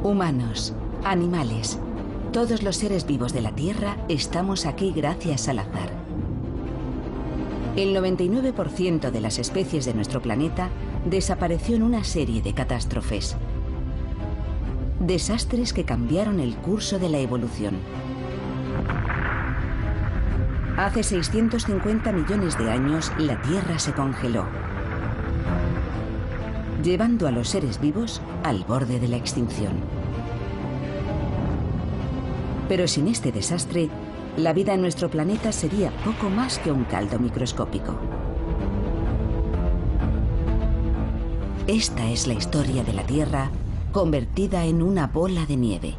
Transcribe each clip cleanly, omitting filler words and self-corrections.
Humanos, animales, todos los seres vivos de la Tierra estamos aquí gracias al azar. El 99% de las especies de nuestro planeta desapareció en una serie de catástrofes. Desastres que cambiaron el curso de la evolución. Hace 650 millones de años, la Tierra se congeló, llevando a los seres vivos al borde de la extinción. Pero sin este desastre, la vida en nuestro planeta sería poco más que un caldo microscópico. Esta es la historia de la Tierra convertida en una bola de nieve.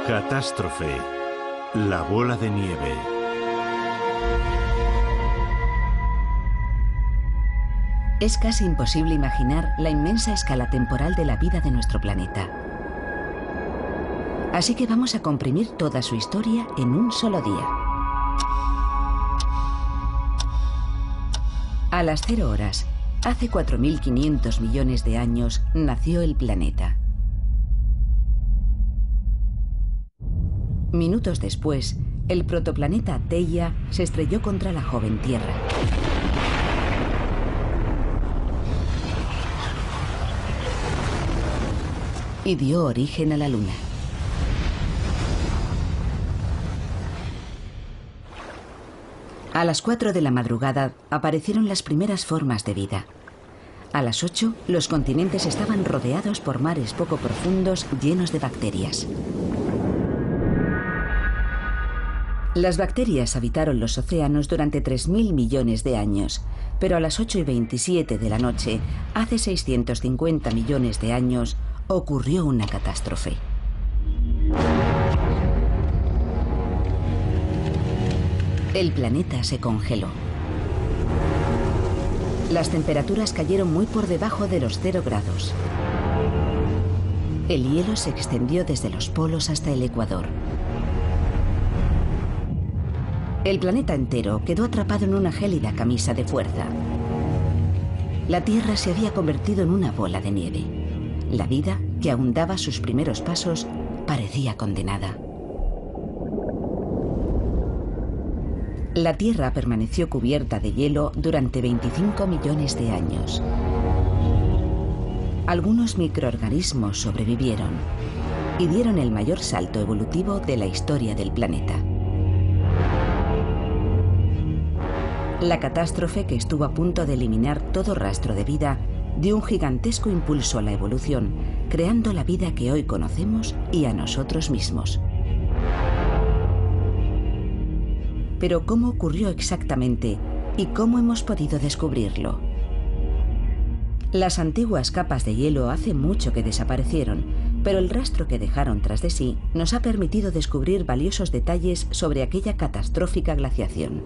Catástrofe. La bola de nieve. Es casi imposible imaginar la inmensa escala temporal de la vida de nuestro planeta. Así que vamos a comprimir toda su historia en un solo día. A las 0 horas, hace 4.500 millones de años, nació el planeta. Minutos después, el protoplaneta Theia se estrelló contra la joven Tierra. Y dio origen a la Luna. A las 4 de la madrugada aparecieron las primeras formas de vida. A las 8, los continentes estaban rodeados por mares poco profundos llenos de bacterias. Las bacterias habitaron los océanos durante 3.000 millones de años, pero a las 8:27 de la noche, hace 650 millones de años, ocurrió una catástrofe. El planeta se congeló. Las temperaturas cayeron muy por debajo de los 0 grados. El hielo se extendió desde los polos hasta el ecuador. El planeta entero quedó atrapado en una gélida camisa de fuerza. La Tierra se había convertido en una bola de nieve. La vida, que aún daba sus primeros pasos, parecía condenada. La Tierra permaneció cubierta de hielo durante 25 millones de años. Algunos microorganismos sobrevivieron y dieron el mayor salto evolutivo de la historia del planeta. La catástrofe, que estuvo a punto de eliminar todo rastro de vida, dio un gigantesco impulso a la evolución, creando la vida que hoy conocemos y a nosotros mismos. Pero ¿cómo ocurrió exactamente y cómo hemos podido descubrirlo? Las antiguas capas de hielo hace mucho que desaparecieron, pero el rastro que dejaron tras de sí nos ha permitido descubrir valiosos detalles sobre aquella catastrófica glaciación.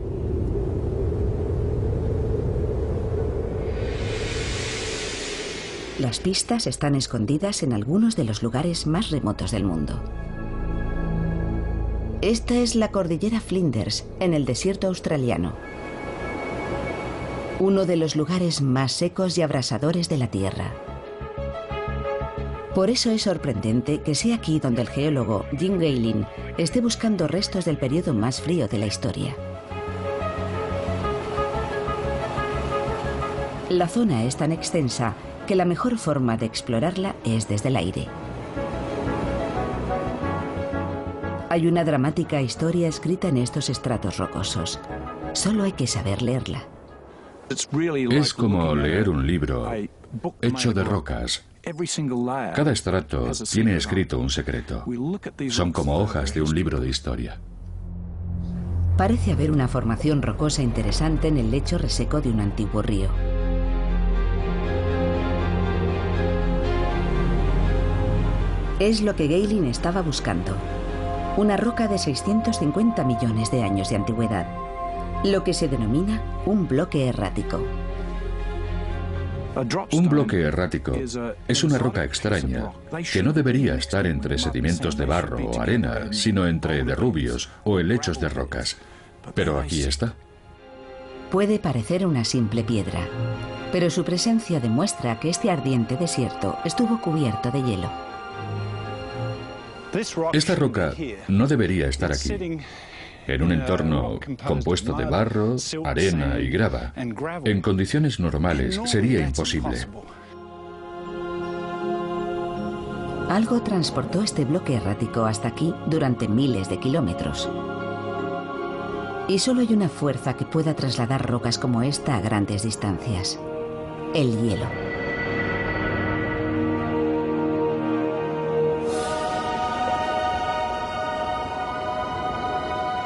Las pistas están escondidas en algunos de los lugares más remotos del mundo. Esta es la cordillera Flinders, en el desierto australiano. Uno de los lugares más secos y abrasadores de la Tierra. Por eso es sorprendente que sea aquí donde el geólogo Jim Gaylin esté buscando restos del periodo más frío de la historia. La zona es tan extensa que la mejor forma de explorarla es desde el aire. Hay una dramática historia escrita en estos estratos rocosos. Solo hay que saber leerla. Es como leer un libro hecho de rocas. Cada estrato tiene escrito un secreto. Son como hojas de un libro de historia. Parece haber una formación rocosa interesante en el lecho reseco de un antiguo río. Es lo que Gaylin estaba buscando. Una roca de 650 millones de años de antigüedad, lo que se denomina un bloque errático. Un bloque errático es una roca extraña que no debería estar entre sedimentos de barro o arena, sino entre derrubios o helechos de rocas. Pero aquí está. Puede parecer una simple piedra, pero su presencia demuestra que este ardiente desierto estuvo cubierto de hielo. Esta roca no debería estar aquí, en un entorno compuesto de barro, arena y grava. En condiciones normales sería imposible. Algo transportó este bloque errático hasta aquí durante miles de kilómetros. Y solo hay una fuerza que pueda trasladar rocas como esta a grandes distancias: el hielo.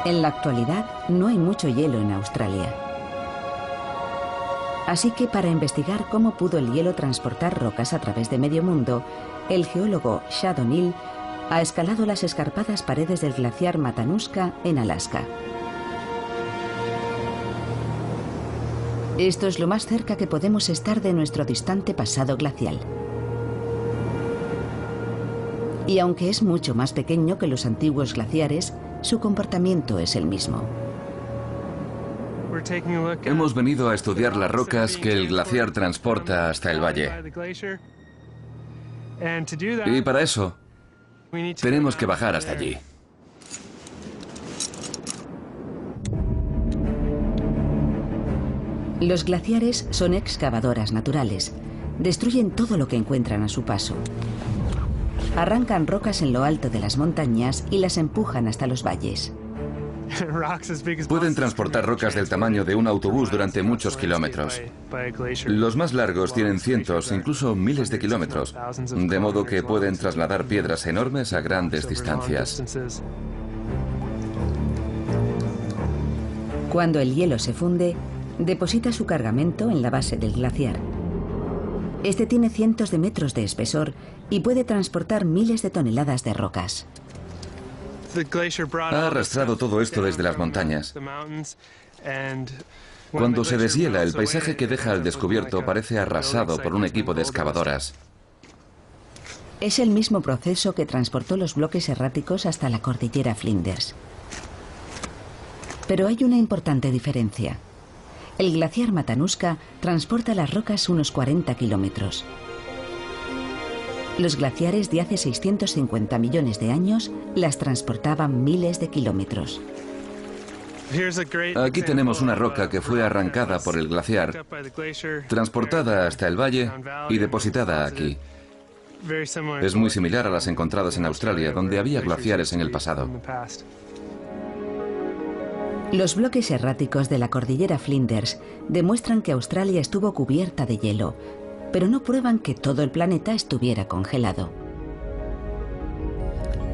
En la actualidad no hay mucho hielo en Australia. Así que para investigar cómo pudo el hielo transportar rocas a través de medio mundo, el geólogo Shad O'Neill ha escalado las escarpadas paredes del glaciar Matanuska en Alaska. Esto es lo más cerca que podemos estar de nuestro distante pasado glacial. Y aunque es mucho más pequeño que los antiguos glaciares, su comportamiento es el mismo. Hemos venido a estudiar las rocas que el glaciar transporta hasta el valle. Y para eso, tenemos que bajar hasta allí. Los glaciares son excavadoras naturales. Destruyen todo lo que encuentran a su paso. Arrancan rocas en lo alto de las montañas y las empujan hasta los valles. Pueden transportar rocas del tamaño de un autobús durante muchos kilómetros. Los más largos tienen cientos, incluso miles de kilómetros, de modo que pueden trasladar piedras enormes a grandes distancias. Cuando el hielo se funde, deposita su cargamento en la base del glaciar. Este tiene cientos de metros de espesor y puede transportar miles de toneladas de rocas. Ha arrastrado todo esto desde las montañas. Cuando se deshiela, el paisaje que deja al descubierto parece arrasado por un equipo de excavadoras. Es el mismo proceso que transportó los bloques erráticos hasta la cordillera Flinders. Pero hay una importante diferencia. El glaciar Matanuska transporta las rocas unos 40 kilómetros. Los glaciares de hace 650 millones de años las transportaban miles de kilómetros. Aquí tenemos una roca que fue arrancada por el glaciar, transportada hasta el valle y depositada aquí. Es muy similar a las encontradas en Australia, donde había glaciares en el pasado. Los bloques erráticos de la cordillera Flinders demuestran que Australia estuvo cubierta de hielo, pero no prueban que todo el planeta estuviera congelado.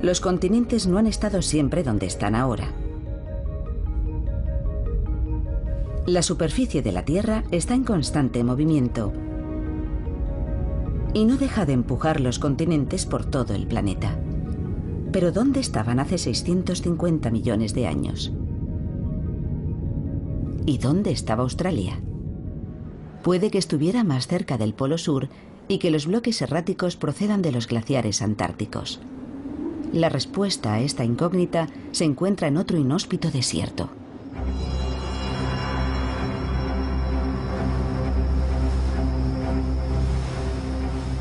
Los continentes no han estado siempre donde están ahora. La superficie de la Tierra está en constante movimiento y no deja de empujar los continentes por todo el planeta. Pero ¿dónde estaban hace 650 millones de años? ¿Y dónde estaba Australia? Puede que estuviera más cerca del Polo Sur y que los bloques erráticos procedan de los glaciares antárticos. La respuesta a esta incógnita se encuentra en otro inhóspito desierto.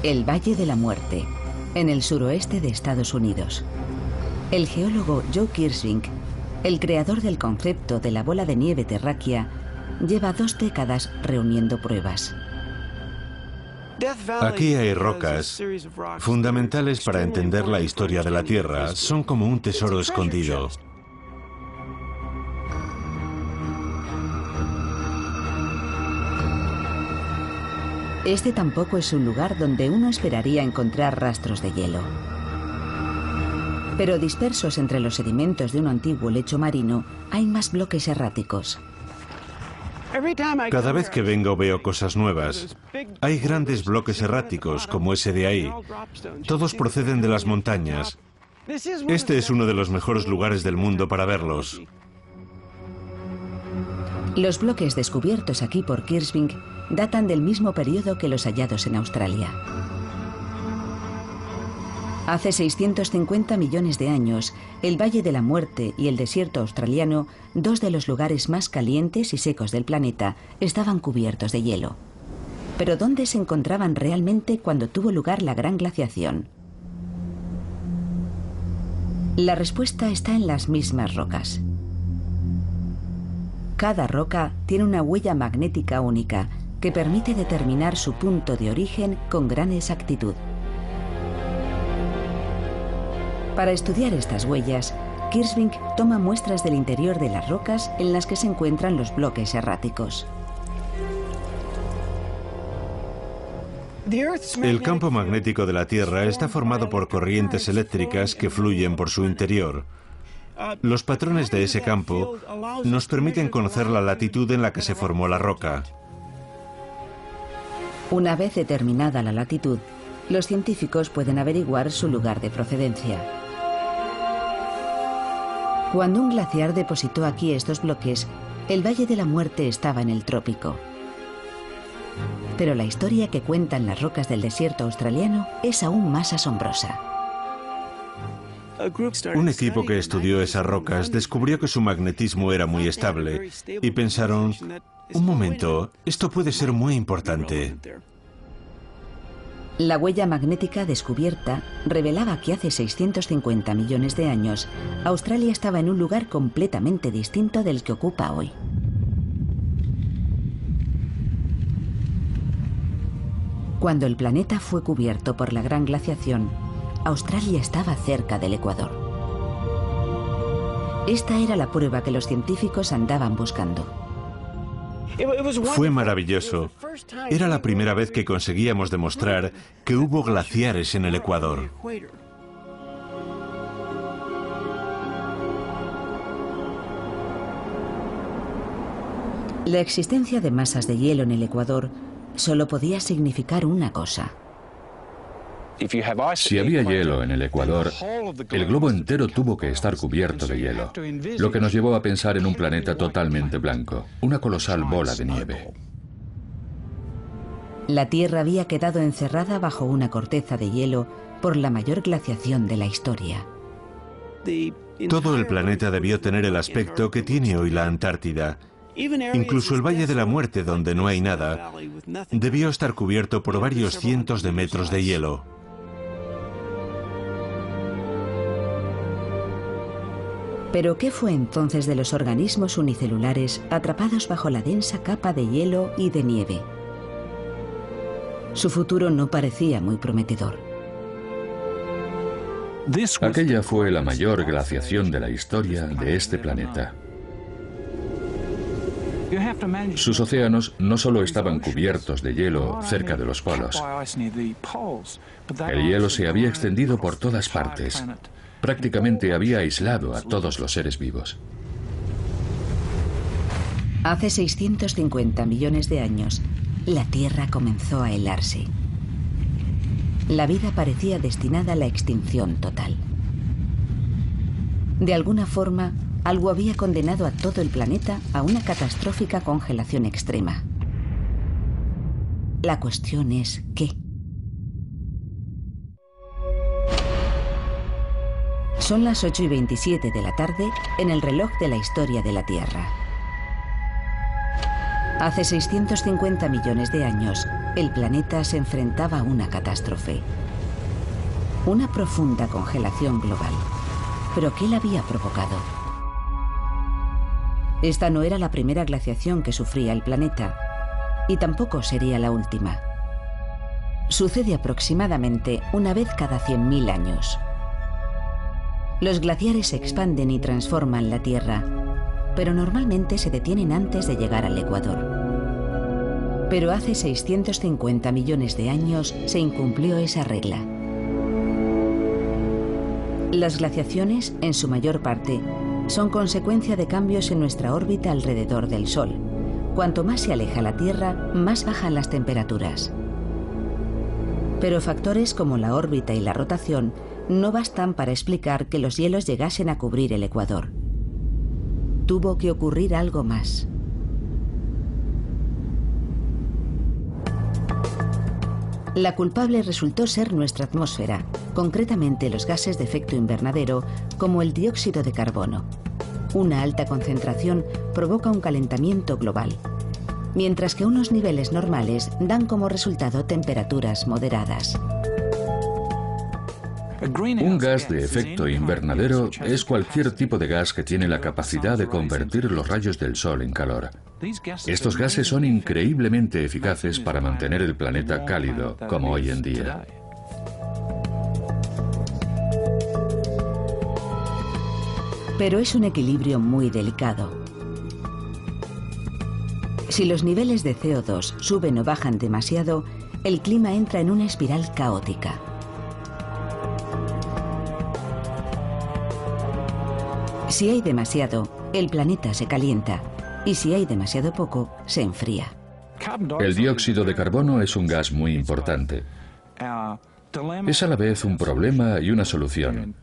El Valle de la Muerte, en el suroeste de Estados Unidos. El geólogo Joe Kirsvink, el creador del concepto de la bola de nieve terráquea, lleva 2 décadas reuniendo pruebas. Aquí hay rocas fundamentales para entender la historia de la Tierra. Son como un tesoro escondido. Este tampoco es un lugar donde uno esperaría encontrar rastros de hielo. Pero dispersos entre los sedimentos de un antiguo lecho marino, hay más bloques erráticos. Cada vez que vengo veo cosas nuevas. Hay grandes bloques erráticos, como ese de ahí. Todos proceden de las montañas. Este es uno de los mejores lugares del mundo para verlos. Los bloques descubiertos aquí por Kirsvink datan del mismo periodo que los hallados en Australia. Hace 650 millones de años, el Valle de la Muerte y el desierto australiano, dos de los lugares más calientes y secos del planeta, estaban cubiertos de hielo. Pero ¿dónde se encontraban realmente cuando tuvo lugar la gran glaciación? La respuesta está en las mismas rocas. Cada roca tiene una huella magnética única que permite determinar su punto de origen con gran exactitud. Para estudiar estas huellas, Kirschvink toma muestras del interior de las rocas en las que se encuentran los bloques erráticos. El campo magnético de la Tierra está formado por corrientes eléctricas que fluyen por su interior. Los patrones de ese campo nos permiten conocer la latitud en la que se formó la roca. Una vez determinada la latitud, los científicos pueden averiguar su lugar de procedencia. Cuando un glaciar depositó aquí estos bloques, el Valle de la Muerte estaba en el trópico. Pero la historia que cuentan las rocas del desierto australiano es aún más asombrosa. Un equipo que estudió esas rocas descubrió que su magnetismo era muy estable y pensaron, un momento, esto puede ser muy importante. La huella magnética descubierta revelaba que hace 650 millones de años, Australia estaba en un lugar completamente distinto del que ocupa hoy. Cuando el planeta fue cubierto por la gran glaciación, Australia estaba cerca del Ecuador. Esta era la prueba que los científicos andaban buscando. Fue maravilloso. Era la primera vez que conseguíamos demostrar que hubo glaciares en el Ecuador. La existencia de masas de hielo en el Ecuador solo podía significar una cosa. Si había hielo en el Ecuador, el globo entero tuvo que estar cubierto de hielo, lo que nos llevó a pensar en un planeta totalmente blanco, una colosal bola de nieve. La Tierra había quedado encerrada bajo una corteza de hielo por la mayor glaciación de la historia. Todo el planeta debió tener el aspecto que tiene hoy la Antártida. Incluso el Valle de la Muerte, donde no hay nada, debió estar cubierto por varios cientos de metros de hielo. ¿Pero qué fue entonces de los organismos unicelulares atrapados bajo la densa capa de hielo y de nieve? Su futuro no parecía muy prometedor. Aquella fue la mayor glaciación de la historia de este planeta. Sus océanos no solo estaban cubiertos de hielo cerca de los polos. El hielo se había extendido por todas partes. Prácticamente había aislado a todos los seres vivos. Hace 650 millones de años, la Tierra comenzó a helarse. La vida parecía destinada a la extinción total. De alguna forma, algo había condenado a todo el planeta a una catastrófica congelación extrema. La cuestión es ¿qué? Son las 8:27 de la tarde en el reloj de la historia de la Tierra. Hace 650 millones de años, el planeta se enfrentaba a una catástrofe. Una profunda congelación global. ¿Pero qué la había provocado? Esta no era la primera glaciación que sufría el planeta, y tampoco sería la última. Sucede aproximadamente una vez cada 100.000 años. Los glaciares se expanden y transforman la Tierra, pero normalmente se detienen antes de llegar al Ecuador. Pero hace 650 millones de años se incumplió esa regla. Las glaciaciones, en su mayor parte, son consecuencia de cambios en nuestra órbita alrededor del Sol. Cuanto más se aleja la Tierra, más bajan las temperaturas. Pero factores como la órbita y la rotación no bastan para explicar que los hielos llegasen a cubrir el Ecuador. Tuvo que ocurrir algo más. La culpable resultó ser nuestra atmósfera, concretamente los gases de efecto invernadero, como el dióxido de carbono. Una alta concentración provoca un calentamiento global, mientras que unos niveles normales dan como resultado temperaturas moderadas. Un gas de efecto invernadero es cualquier tipo de gas que tiene la capacidad de convertir los rayos del sol en calor. Estos gases son increíblemente eficaces para mantener el planeta cálido, como hoy en día. Pero es un equilibrio muy delicado. Si los niveles de CO2 suben o bajan demasiado, el clima entra en una espiral caótica. Si hay demasiado, el planeta se calienta, y si hay demasiado poco, se enfría. El dióxido de carbono es un gas muy importante. Es a la vez un problema y una solución.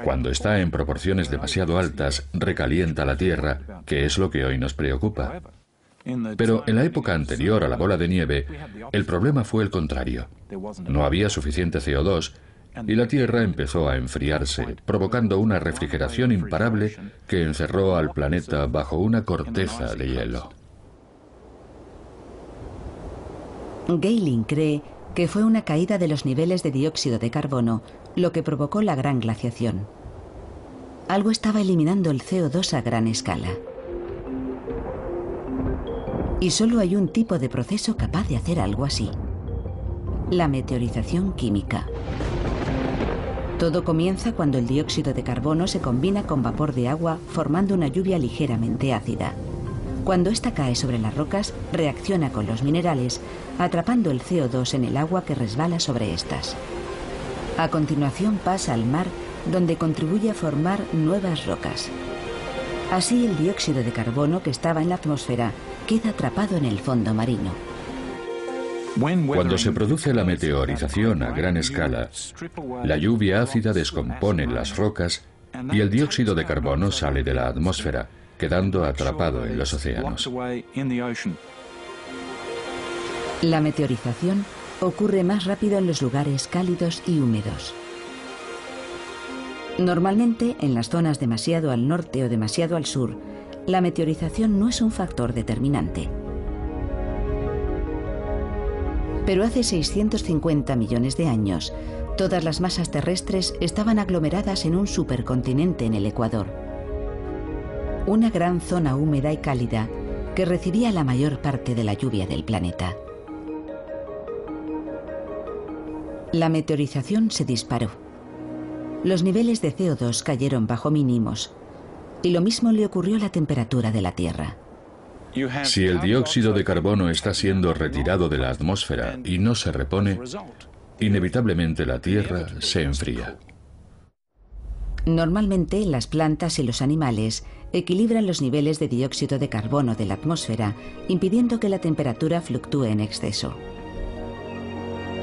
Cuando está en proporciones demasiado altas, recalienta la Tierra, que es lo que hoy nos preocupa. Pero en la época anterior a la bola de nieve, el problema fue el contrario. No había suficiente CO2 y la Tierra empezó a enfriarse, provocando una refrigeración imparable que encerró al planeta bajo una corteza de hielo. Gehling cree que fue una caída de los niveles de dióxido de carbono lo que provocó la gran glaciación. Algo estaba eliminando el CO2 a gran escala. Y solo hay un tipo de proceso capaz de hacer algo así: la meteorización química. Todo comienza cuando el dióxido de carbono se combina con vapor de agua formando una lluvia ligeramente ácida. Cuando ésta cae sobre las rocas, reacciona con los minerales, atrapando el CO2 en el agua que resbala sobre estas. A continuación pasa al mar, donde contribuye a formar nuevas rocas. Así el dióxido de carbono que estaba en la atmósfera queda atrapado en el fondo marino. Cuando se produce la meteorización a gran escala, la lluvia ácida descompone las rocas y el dióxido de carbono sale de la atmósfera, quedando atrapado en los océanos. La meteorización ocurre más rápido en los lugares cálidos y húmedos. Normalmente, en las zonas demasiado al norte o demasiado al sur, la meteorización no es un factor determinante. Pero hace 650 millones de años, todas las masas terrestres estaban aglomeradas en un supercontinente en el Ecuador. Una gran zona húmeda y cálida que recibía la mayor parte de la lluvia del planeta. La meteorización se disparó. Los niveles de CO2 cayeron bajo mínimos, y lo mismo le ocurrió a la temperatura de la Tierra. Si el dióxido de carbono está siendo retirado de la atmósfera y no se repone, inevitablemente la Tierra se enfría. Normalmente, las plantas y los animales equilibran los niveles de dióxido de carbono de la atmósfera, impidiendo que la temperatura fluctúe en exceso.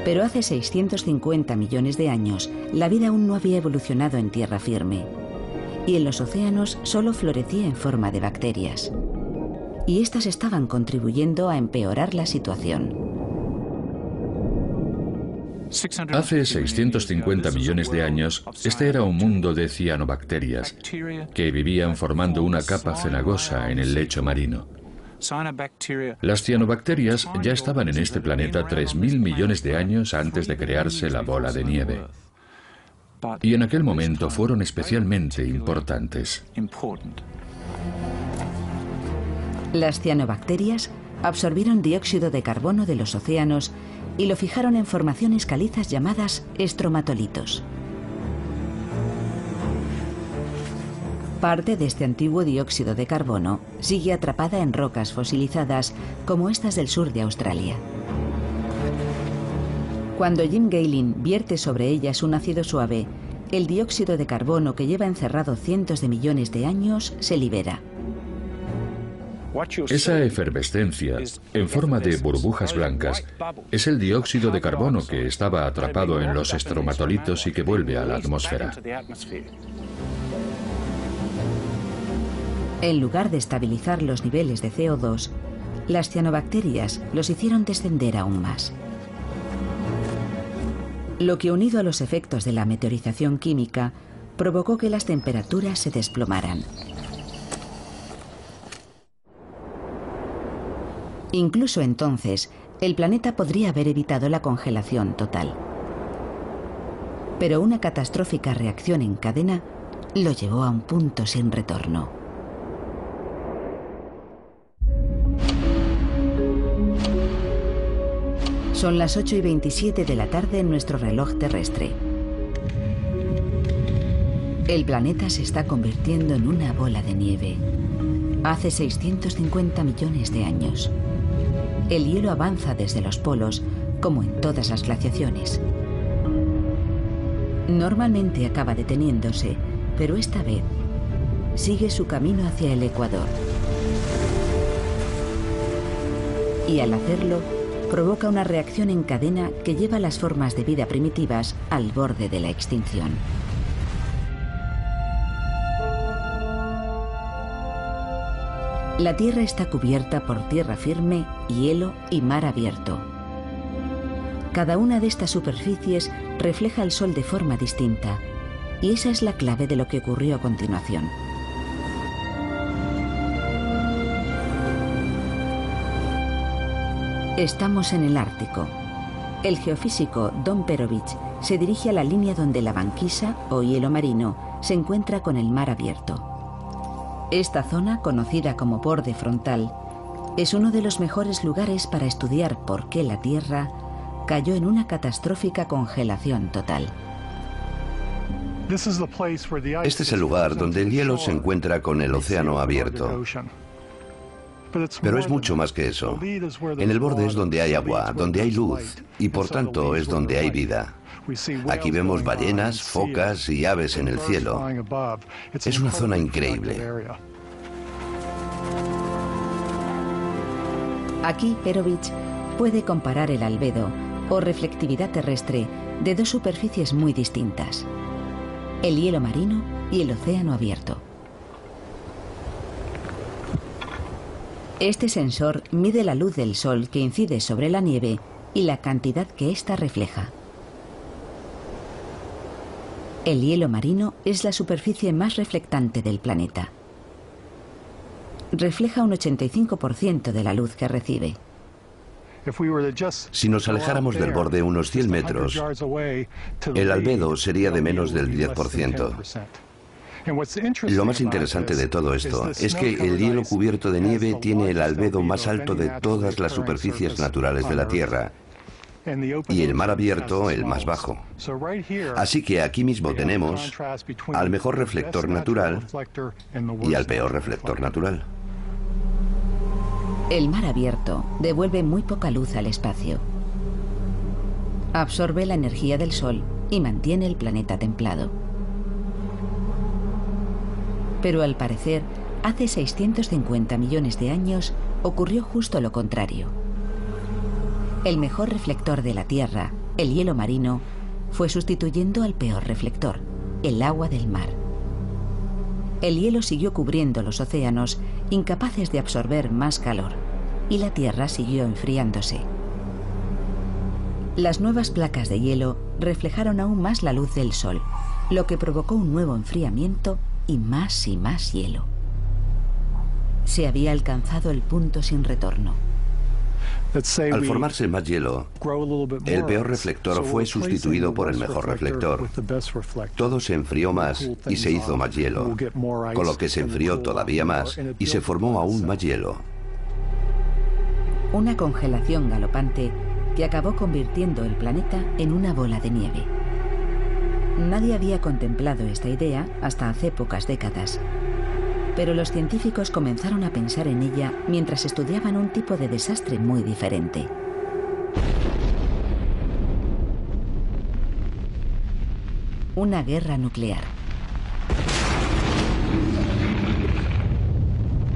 Pero hace 650 millones de años, la vida aún no había evolucionado en tierra firme, y en los océanos solo florecía en forma de bacterias. Y estas estaban contribuyendo a empeorar la situación. Hace 650 millones de años, este era un mundo de cianobacterias que vivían formando una capa cenagosa en el lecho marino. Las cianobacterias ya estaban en este planeta 3.000 millones de años antes de crearse la bola de nieve. Y en aquel momento fueron especialmente importantes. Las cianobacterias absorbieron dióxido de carbono de los océanos y lo fijaron en formaciones calizas llamadas estromatolitos. Parte de este antiguo dióxido de carbono sigue atrapada en rocas fosilizadas como estas del sur de Australia. Cuando Jim Gehling vierte sobre ellas un ácido suave, el dióxido de carbono que lleva encerrado cientos de millones de años se libera. Esa efervescencia, en forma de burbujas blancas, es el dióxido de carbono que estaba atrapado en los estromatolitos y que vuelve a la atmósfera. En lugar de estabilizar los niveles de CO2, las cianobacterias los hicieron descender aún más. lo que unido a los efectos de la meteorización química provocó que las temperaturas se desplomaran. Incluso entonces, el planeta podría haber evitado la congelación total. Pero una catastrófica reacción en cadena lo llevó a un punto sin retorno. Son las 8:27 de la tarde en nuestro reloj terrestre. El planeta se está convirtiendo en una bola de nieve. Hace 650 millones de años. El hielo avanza desde los polos, como en todas las glaciaciones. Normalmente acaba deteniéndose, pero esta vez sigue su camino hacia el ecuador. Y al hacerlo, provoca una reacción en cadena que lleva las formas de vida primitivas al borde de la extinción. La Tierra está cubierta por tierra firme, hielo y mar abierto. Cada una de estas superficies refleja el Sol de forma distinta, y esa es la clave de lo que ocurrió a continuación. Estamos en el Ártico. El geofísico Don Perovich se dirige a la línea donde la banquisa, o hielo marino, se encuentra con el mar abierto. Esta zona, conocida como borde frontal, es uno de los mejores lugares para estudiar por qué la Tierra cayó en una catastrófica congelación total. Este es el lugar donde el hielo se encuentra con el océano abierto. Pero es mucho más que eso. En el borde es donde hay agua, donde hay luz, y por tanto es donde hay vida. Aquí vemos ballenas, focas y aves en el cielo. Es una zona increíble. Aquí Perovich puede comparar el albedo, o reflectividad terrestre, de dos superficies muy distintas: el hielo marino y el océano abierto. Este sensor mide la luz del Sol que incide sobre la nieve y la cantidad que ésta refleja. El hielo marino es la superficie más reflectante del planeta. Refleja un 85% de la luz que recibe. Si nos alejáramos del borde unos 100 metros, el albedo sería de menos del 10%. Lo más interesante de todo esto es que el hielo cubierto de nieve tiene el albedo más alto de todas las superficies naturales de la Tierra, y el mar abierto el más bajo. Así que aquí mismo tenemos al mejor reflector natural y al peor reflector natural. El mar abierto devuelve muy poca luz al espacio. Absorbe la energía del Sol y mantiene el planeta templado. Pero al parecer, hace 650 millones de años ocurrió justo lo contrario. El mejor reflector de la Tierra, el hielo marino, fue sustituyendo al peor reflector, el agua del mar. El hielo siguió cubriendo los océanos, incapaces de absorber más calor, y la Tierra siguió enfriándose. Las nuevas placas de hielo reflejaron aún más la luz del Sol, lo que provocó un nuevo enfriamiento y más hielo. Se había alcanzado el punto sin retorno. Al formarse más hielo, el peor reflector fue sustituido por el mejor reflector. Todo se enfrió más y se hizo más hielo, con lo que se enfrió todavía más y se formó aún más hielo. Una congelación galopante que acabó convirtiendo el planeta en una bola de nieve. Nadie había contemplado esta idea hasta hace pocas décadas. Pero los científicos comenzaron a pensar en ella mientras estudiaban un tipo de desastre muy diferente. Una guerra nuclear.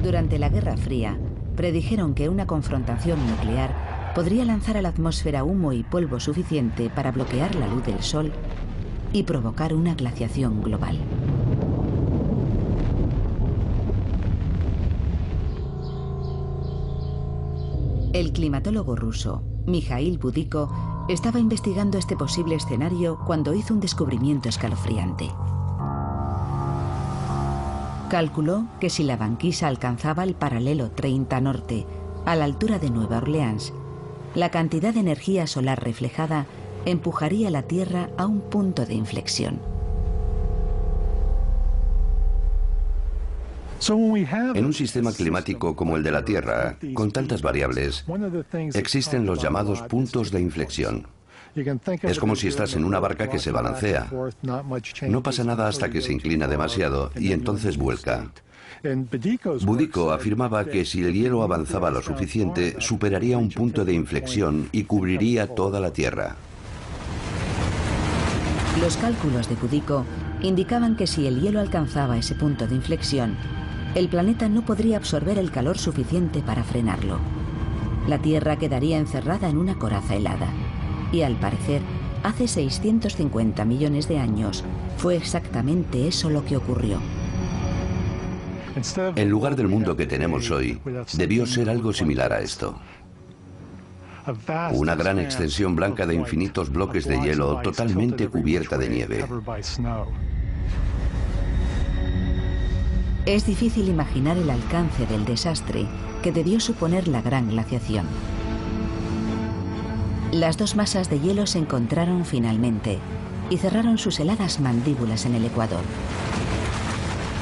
Durante la Guerra Fría, predijeron que una confrontación nuclear podría lanzar a la atmósfera humo y polvo suficiente para bloquear la luz del Sol y provocar una glaciación global. El climatólogo ruso Mikhail Budiko estaba investigando este posible escenario cuando hizo un descubrimiento escalofriante. Calculó que si la banquisa alcanzaba el paralelo 30 norte, a la altura de Nueva Orleans, la cantidad de energía solar reflejada empujaría la Tierra a un punto de inflexión. En un sistema climático como el de la Tierra, con tantas variables, existen los llamados puntos de inflexión. Es como si estás en una barca que se balancea. No pasa nada hasta que se inclina demasiado y entonces vuelca. Budiko afirmaba que si el hielo avanzaba lo suficiente, superaría un punto de inflexión y cubriría toda la Tierra. Los cálculos de Budiko indicaban que si el hielo alcanzaba ese punto de inflexión, el planeta no podría absorber el calor suficiente para frenarlo. La Tierra quedaría encerrada en una coraza helada. Y al parecer, hace 650 millones de años, fue exactamente eso lo que ocurrió. En lugar del mundo que tenemos hoy, debió ser algo similar a esto. Una gran extensión blanca de infinitos bloques de hielo totalmente cubierta de nieve. Es difícil imaginar el alcance del desastre que debió suponer la gran glaciación. Las dos masas de hielo se encontraron finalmente y cerraron sus heladas mandíbulas en el Ecuador.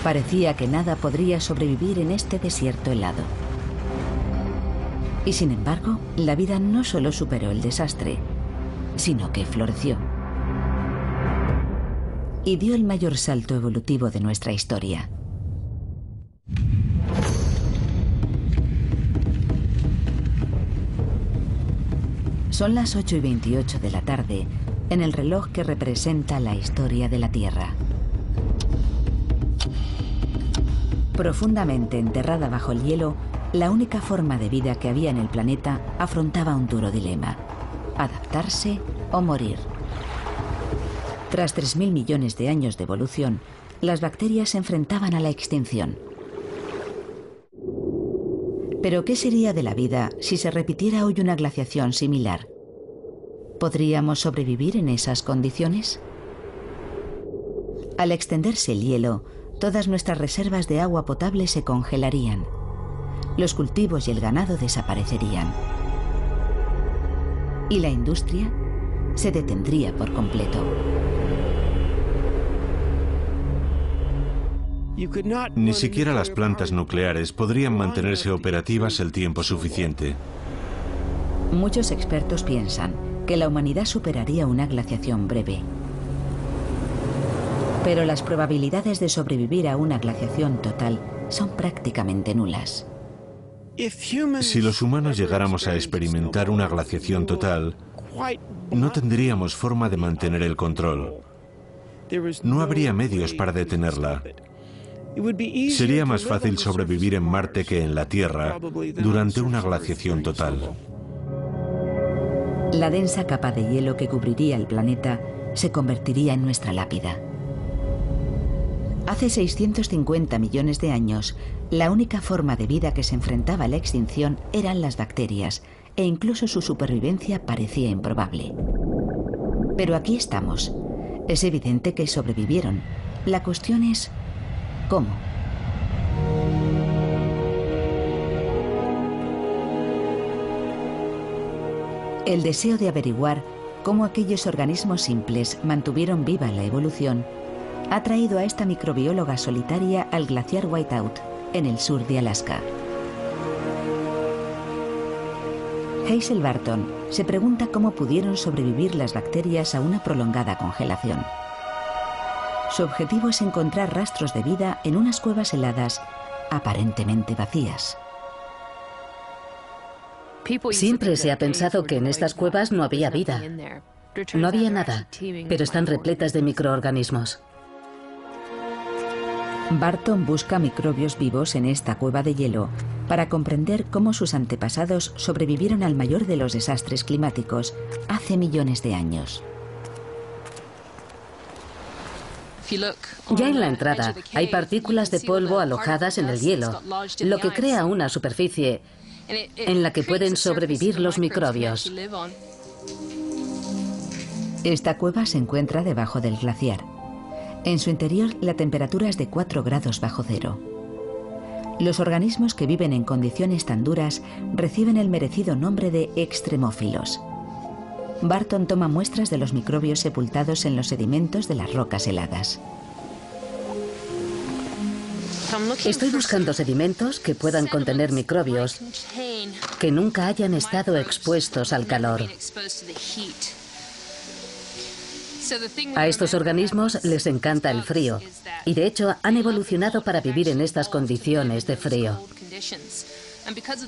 Parecía que nada podría sobrevivir en este desierto helado. Y sin embargo, la vida no solo superó el desastre, sino que floreció. Y dio el mayor salto evolutivo de nuestra historia. Son las 8:28 de la tarde, en el reloj que representa la historia de la Tierra. Profundamente enterrada bajo el hielo, la única forma de vida que había en el planeta afrontaba un duro dilema: adaptarse o morir. Tras 3.000 millones de años de evolución, las bacterias se enfrentaban a la extinción. Pero ¿qué sería de la vida si se repitiera hoy una glaciación similar? ¿Podríamos sobrevivir en esas condiciones? Al extenderse el hielo, todas nuestras reservas de agua potable se congelarían. Los cultivos y el ganado desaparecerían. Y la industria se detendría por completo. Ni siquiera las plantas nucleares podrían mantenerse operativas el tiempo suficiente. Muchos expertos piensan que la humanidad superaría una glaciación breve. Pero las probabilidades de sobrevivir a una glaciación total son prácticamente nulas. Si los humanos llegáramos a experimentar una glaciación total, no tendríamos forma de mantener el control. No habría medios para detenerla. Sería más fácil sobrevivir en Marte que en la Tierra durante una glaciación total. La densa capa de hielo que cubriría el planeta se convertiría en nuestra lápida. Hace 650 millones de años, la única forma de vida que se enfrentaba a la extinción eran las bacterias, e incluso su supervivencia parecía improbable. Pero aquí estamos. Es evidente que sobrevivieron. La cuestión es: ¿cómo? El deseo de averiguar cómo aquellos organismos simples mantuvieron viva la evolución ha traído a esta microbióloga solitaria al glaciar Whiteout, en el sur de Alaska. Hazel Barton se pregunta cómo pudieron sobrevivir las bacterias a una prolongada congelación. Su objetivo es encontrar rastros de vida en unas cuevas heladas aparentemente vacías. Siempre se ha pensado que en estas cuevas no había vida. No había nada, pero están repletas de microorganismos. Barton busca microbios vivos en esta cueva de hielo para comprender cómo sus antepasados sobrevivieron al mayor de los desastres climáticos hace millones de años. Ya en la entrada hay partículas de polvo alojadas en el hielo, lo que crea una superficie en la que pueden sobrevivir los microbios. Esta cueva se encuentra debajo del glaciar. En su interior la temperatura es de 4 grados bajo cero. Los organismos que viven en condiciones tan duras reciben el merecido nombre de extremófilos. Barton toma muestras de los microbios sepultados en los sedimentos de las rocas heladas. Estoy buscando sedimentos que puedan contener microbios que nunca hayan estado expuestos al calor. A estos organismos les encanta el frío y de hecho han evolucionado para vivir en estas condiciones de frío.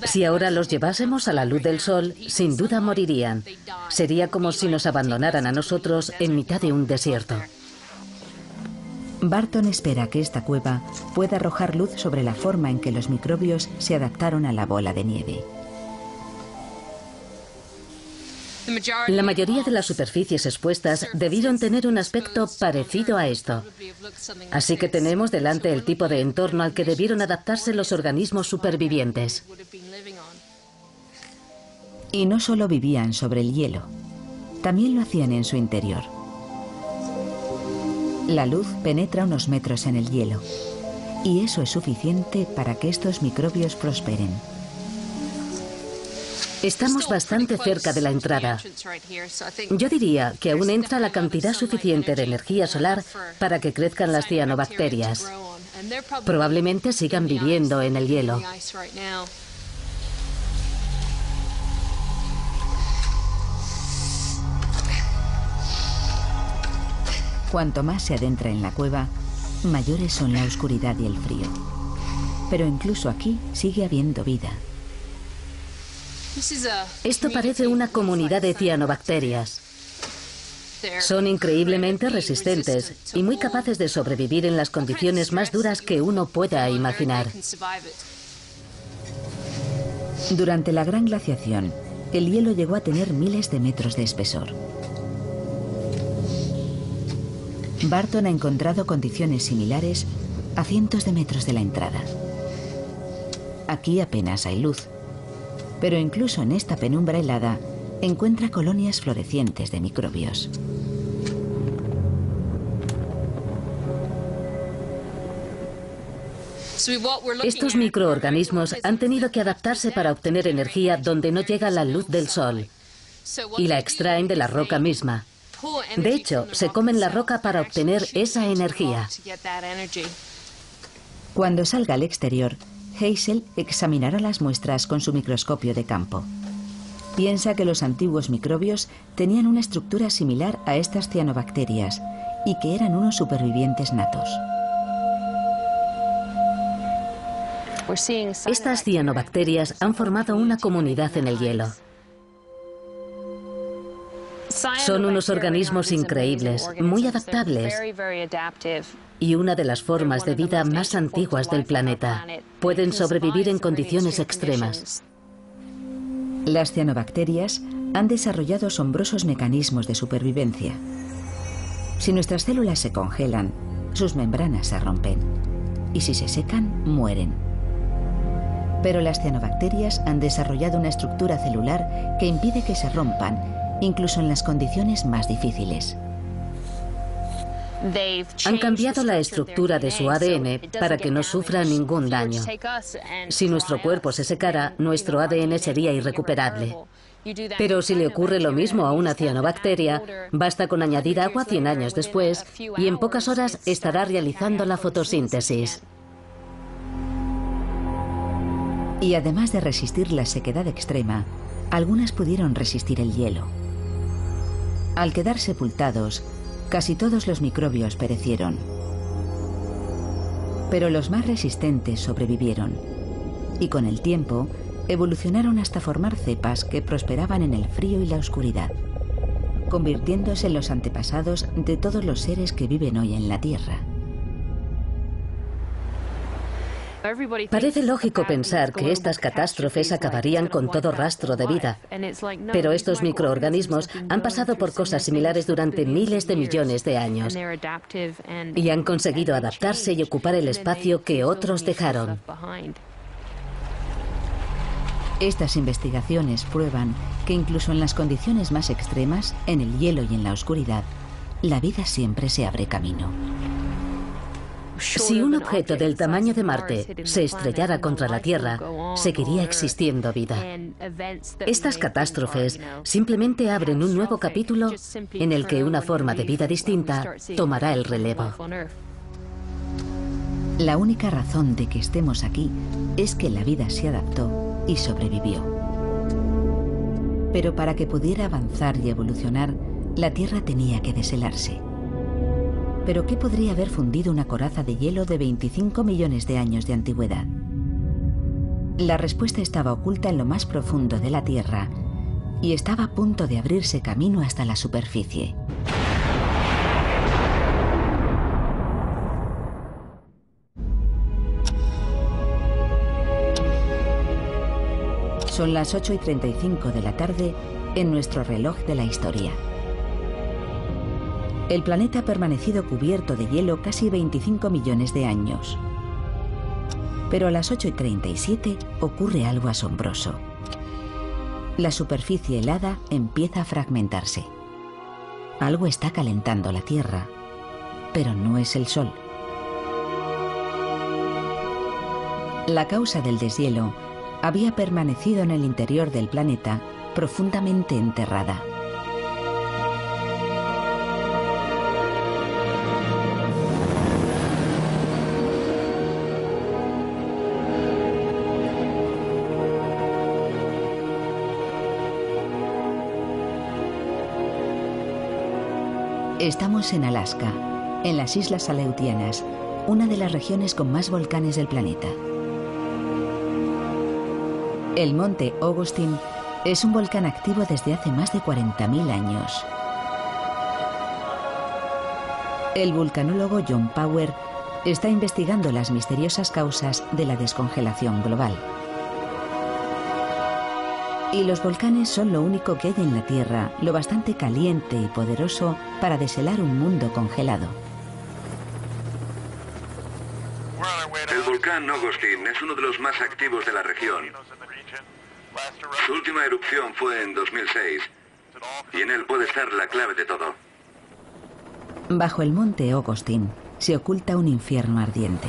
Si ahora los llevásemos a la luz del sol, sin duda morirían. Sería como si nos abandonaran a nosotros en mitad de un desierto. Barton espera que esta cueva pueda arrojar luz sobre la forma en que los microbios se adaptaron a la bola de nieve. La mayoría de las superficies expuestas debieron tener un aspecto parecido a esto. Así que tenemos delante el tipo de entorno al que debieron adaptarse los organismos supervivientes. Y no solo vivían sobre el hielo, también lo hacían en su interior. La luz penetra unos metros en el hielo, y eso es suficiente para que estos microbios prosperen. Estamos bastante cerca de la entrada. Yo diría que aún entra la cantidad suficiente de energía solar para que crezcan las cianobacterias. Probablemente sigan viviendo en el hielo. Cuanto más se adentra en la cueva, mayores son la oscuridad y el frío. Pero incluso aquí sigue habiendo vida. Esto parece una comunidad de cianobacterias. Son increíblemente resistentes y muy capaces de sobrevivir en las condiciones más duras que uno pueda imaginar. Durante la gran glaciación, el hielo llegó a tener miles de metros de espesor. Barton ha encontrado condiciones similares a cientos de metros de la entrada. Aquí apenas hay luz. Pero incluso en esta penumbra helada encuentra colonias florecientes de microbios. Estos microorganismos han tenido que adaptarse para obtener energía donde no llega la luz del sol y la extraen de la roca misma. De hecho, se comen la roca para obtener esa energía. Cuando salga al exterior, Hazel examinará las muestras con su microscopio de campo. Piensa que los antiguos microbios tenían una estructura similar a estas cianobacterias y que eran unos supervivientes natos. Estas cianobacterias han formado una comunidad en el hielo. Son unos organismos increíbles, muy adaptables, y una de las formas de vida más antiguas del planeta. Pueden sobrevivir en condiciones extremas. Las cianobacterias han desarrollado asombrosos mecanismos de supervivencia. Si nuestras células se congelan, sus membranas se rompen, y si se secan, mueren. Pero las cianobacterias han desarrollado una estructura celular que impide que se rompan, incluso en las condiciones más difíciles. Han cambiado la estructura de su ADN para que no sufra ningún daño. Si nuestro cuerpo se secara, nuestro ADN sería irrecuperable. Pero si le ocurre lo mismo a una cianobacteria, basta con añadir agua 100 años después y en pocas horas estará realizando la fotosíntesis. Y además de resistir la sequedad extrema, algunas pudieron resistir el hielo. Al quedar sepultados, casi todos los microbios perecieron. Pero los más resistentes sobrevivieron. Y con el tiempo, evolucionaron hasta formar cepas que prosperaban en el frío y la oscuridad, convirtiéndose en los antepasados de todos los seres que viven hoy en la Tierra. Parece lógico pensar que estas catástrofes acabarían con todo rastro de vida, pero estos microorganismos han pasado por cosas similares durante miles de millones de años y han conseguido adaptarse y ocupar el espacio que otros dejaron. Estas investigaciones prueban que incluso en las condiciones más extremas, en el hielo y en la oscuridad, la vida siempre se abre camino. Si un objeto del tamaño de Marte se estrellara contra la Tierra, seguiría existiendo vida. Estas catástrofes simplemente abren un nuevo capítulo en el que una forma de vida distinta tomará el relevo. La única razón de que estemos aquí es que la vida se adaptó y sobrevivió. Pero para que pudiera avanzar y evolucionar, la Tierra tenía que deshelarse. ¿Pero qué podría haber fundido una coraza de hielo de 25 millones de años de antigüedad? La respuesta estaba oculta en lo más profundo de la Tierra y estaba a punto de abrirse camino hasta la superficie. Son las 8:35 de la tarde en nuestro reloj de la historia. El planeta ha permanecido cubierto de hielo casi 25 millones de años. Pero a las 8:37 ocurre algo asombroso. La superficie helada empieza a fragmentarse. Algo está calentando la Tierra, pero no es el Sol. La causa del deshielo había permanecido en el interior del planeta, profundamente enterrada. Estamos en Alaska, en las Islas Aleutianas, una de las regiones con más volcanes del planeta. El monte Augustine es un volcán activo desde hace más de 40.000 años. El vulcanólogo John Power está investigando las misteriosas causas de la descongelación global. Y los volcanes son lo único que hay en la Tierra, lo bastante caliente y poderoso para deshelar un mundo congelado. El volcán Augustine es uno de los más activos de la región. Su última erupción fue en 2006 y en él puede estar la clave de todo. Bajo el monte Augustine se oculta un infierno ardiente.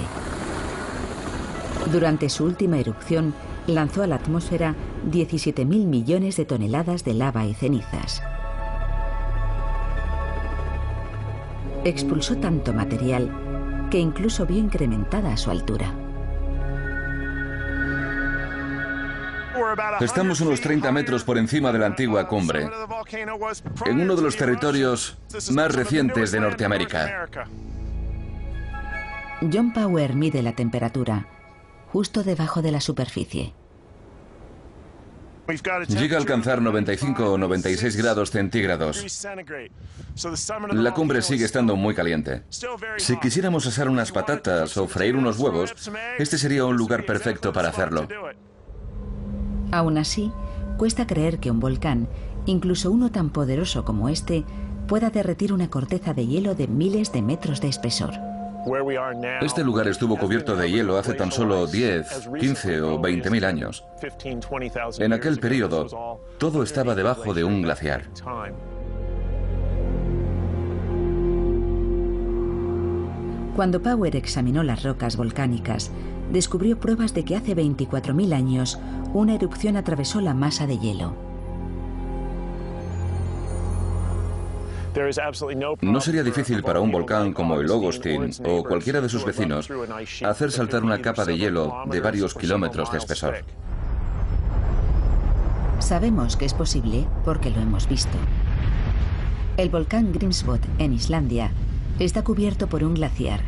Durante su última erupción, lanzó a la atmósfera 17.000 millones de toneladas de lava y cenizas. Expulsó tanto material que incluso vio incrementada su altura. Estamos unos 30 metros por encima de la antigua cumbre, en uno de los territorios más recientes de Norteamérica. John Power mide la temperatura, justo debajo de la superficie. Llega a alcanzar 95 o 96 grados centígrados. La cumbre sigue estando muy caliente. Si quisiéramos asar unas patatas o freír unos huevos, este sería un lugar perfecto para hacerlo. Aún así, cuesta creer que un volcán, incluso uno tan poderoso como este, pueda derretir una corteza de hielo de miles de metros de espesor. Este lugar estuvo cubierto de hielo hace tan solo 10, 15 o 20.000 años. En aquel periodo, todo estaba debajo de un glaciar. Cuando Power examinó las rocas volcánicas, descubrió pruebas de que hace 24.000 años una erupción atravesó la masa de hielo. No sería difícil para un volcán como el Augustine o cualquiera de sus vecinos hacer saltar una capa de hielo de varios kilómetros de espesor. Sabemos que es posible porque lo hemos visto. El volcán Grímsvötn en Islandia está cubierto por un glaciar,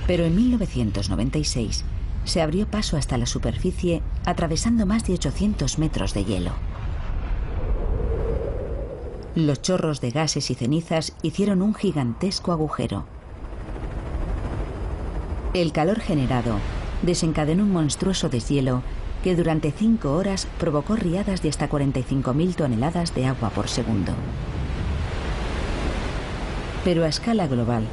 pero en 1996 se abrió paso hasta la superficie atravesando más de 800 metros de hielo. Los chorros de gases y cenizas hicieron un gigantesco agujero. El calor generado desencadenó un monstruoso deshielo que durante 5 horas provocó riadas de hasta 45.000 toneladas de agua por segundo. Pero a escala global,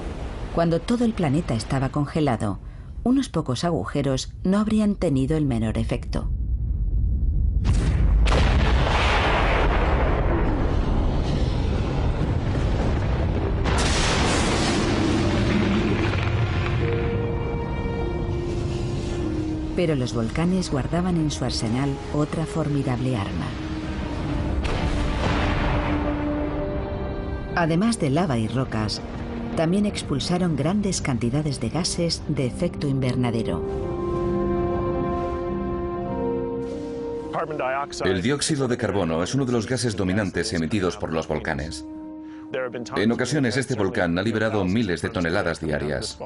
cuando todo el planeta estaba congelado, unos pocos agujeros no habrían tenido el menor efecto. Pero los volcanes guardaban en su arsenal otra formidable arma. Además de lava y rocas, también expulsaron grandes cantidades de gases de efecto invernadero. El dióxido de carbono es uno de los gases dominantes emitidos por los volcanes. En ocasiones este volcán ha liberado miles de toneladas diarias.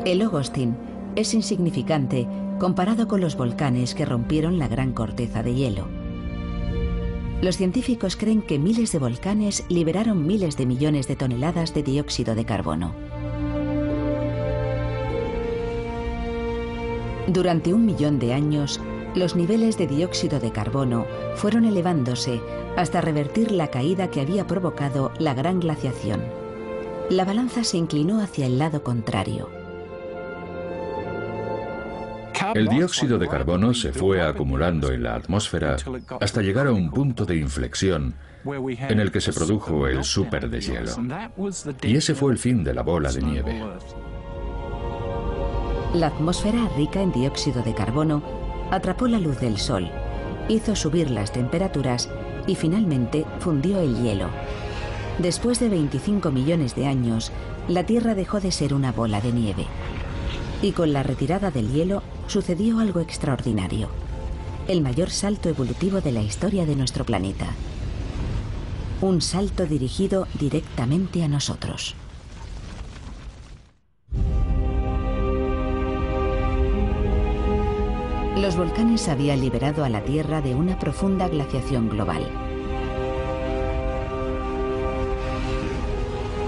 El Ogostin es insignificante comparado con los volcanes que rompieron la gran corteza de hielo. Los científicos creen que miles de volcanes liberaron miles de millones de toneladas de dióxido de carbono. Durante 1 millón de años, los niveles de dióxido de carbono fueron elevándose hasta revertir la caída que había provocado la gran glaciación. La balanza se inclinó hacia el lado contrario. El dióxido de carbono se fue acumulando en la atmósfera hasta llegar a un punto de inflexión en el que se produjo el superdeshielo. Y ese fue el fin de la bola de nieve. La atmósfera rica en dióxido de carbono atrapó la luz del Sol, hizo subir las temperaturas y finalmente fundió el hielo. Después de 25 millones de años, la Tierra dejó de ser una bola de nieve. Y con la retirada del hielo sucedió algo extraordinario. El mayor salto evolutivo de la historia de nuestro planeta. Un salto dirigido directamente a nosotros. Los volcanes habían liberado a la Tierra de una profunda glaciación global.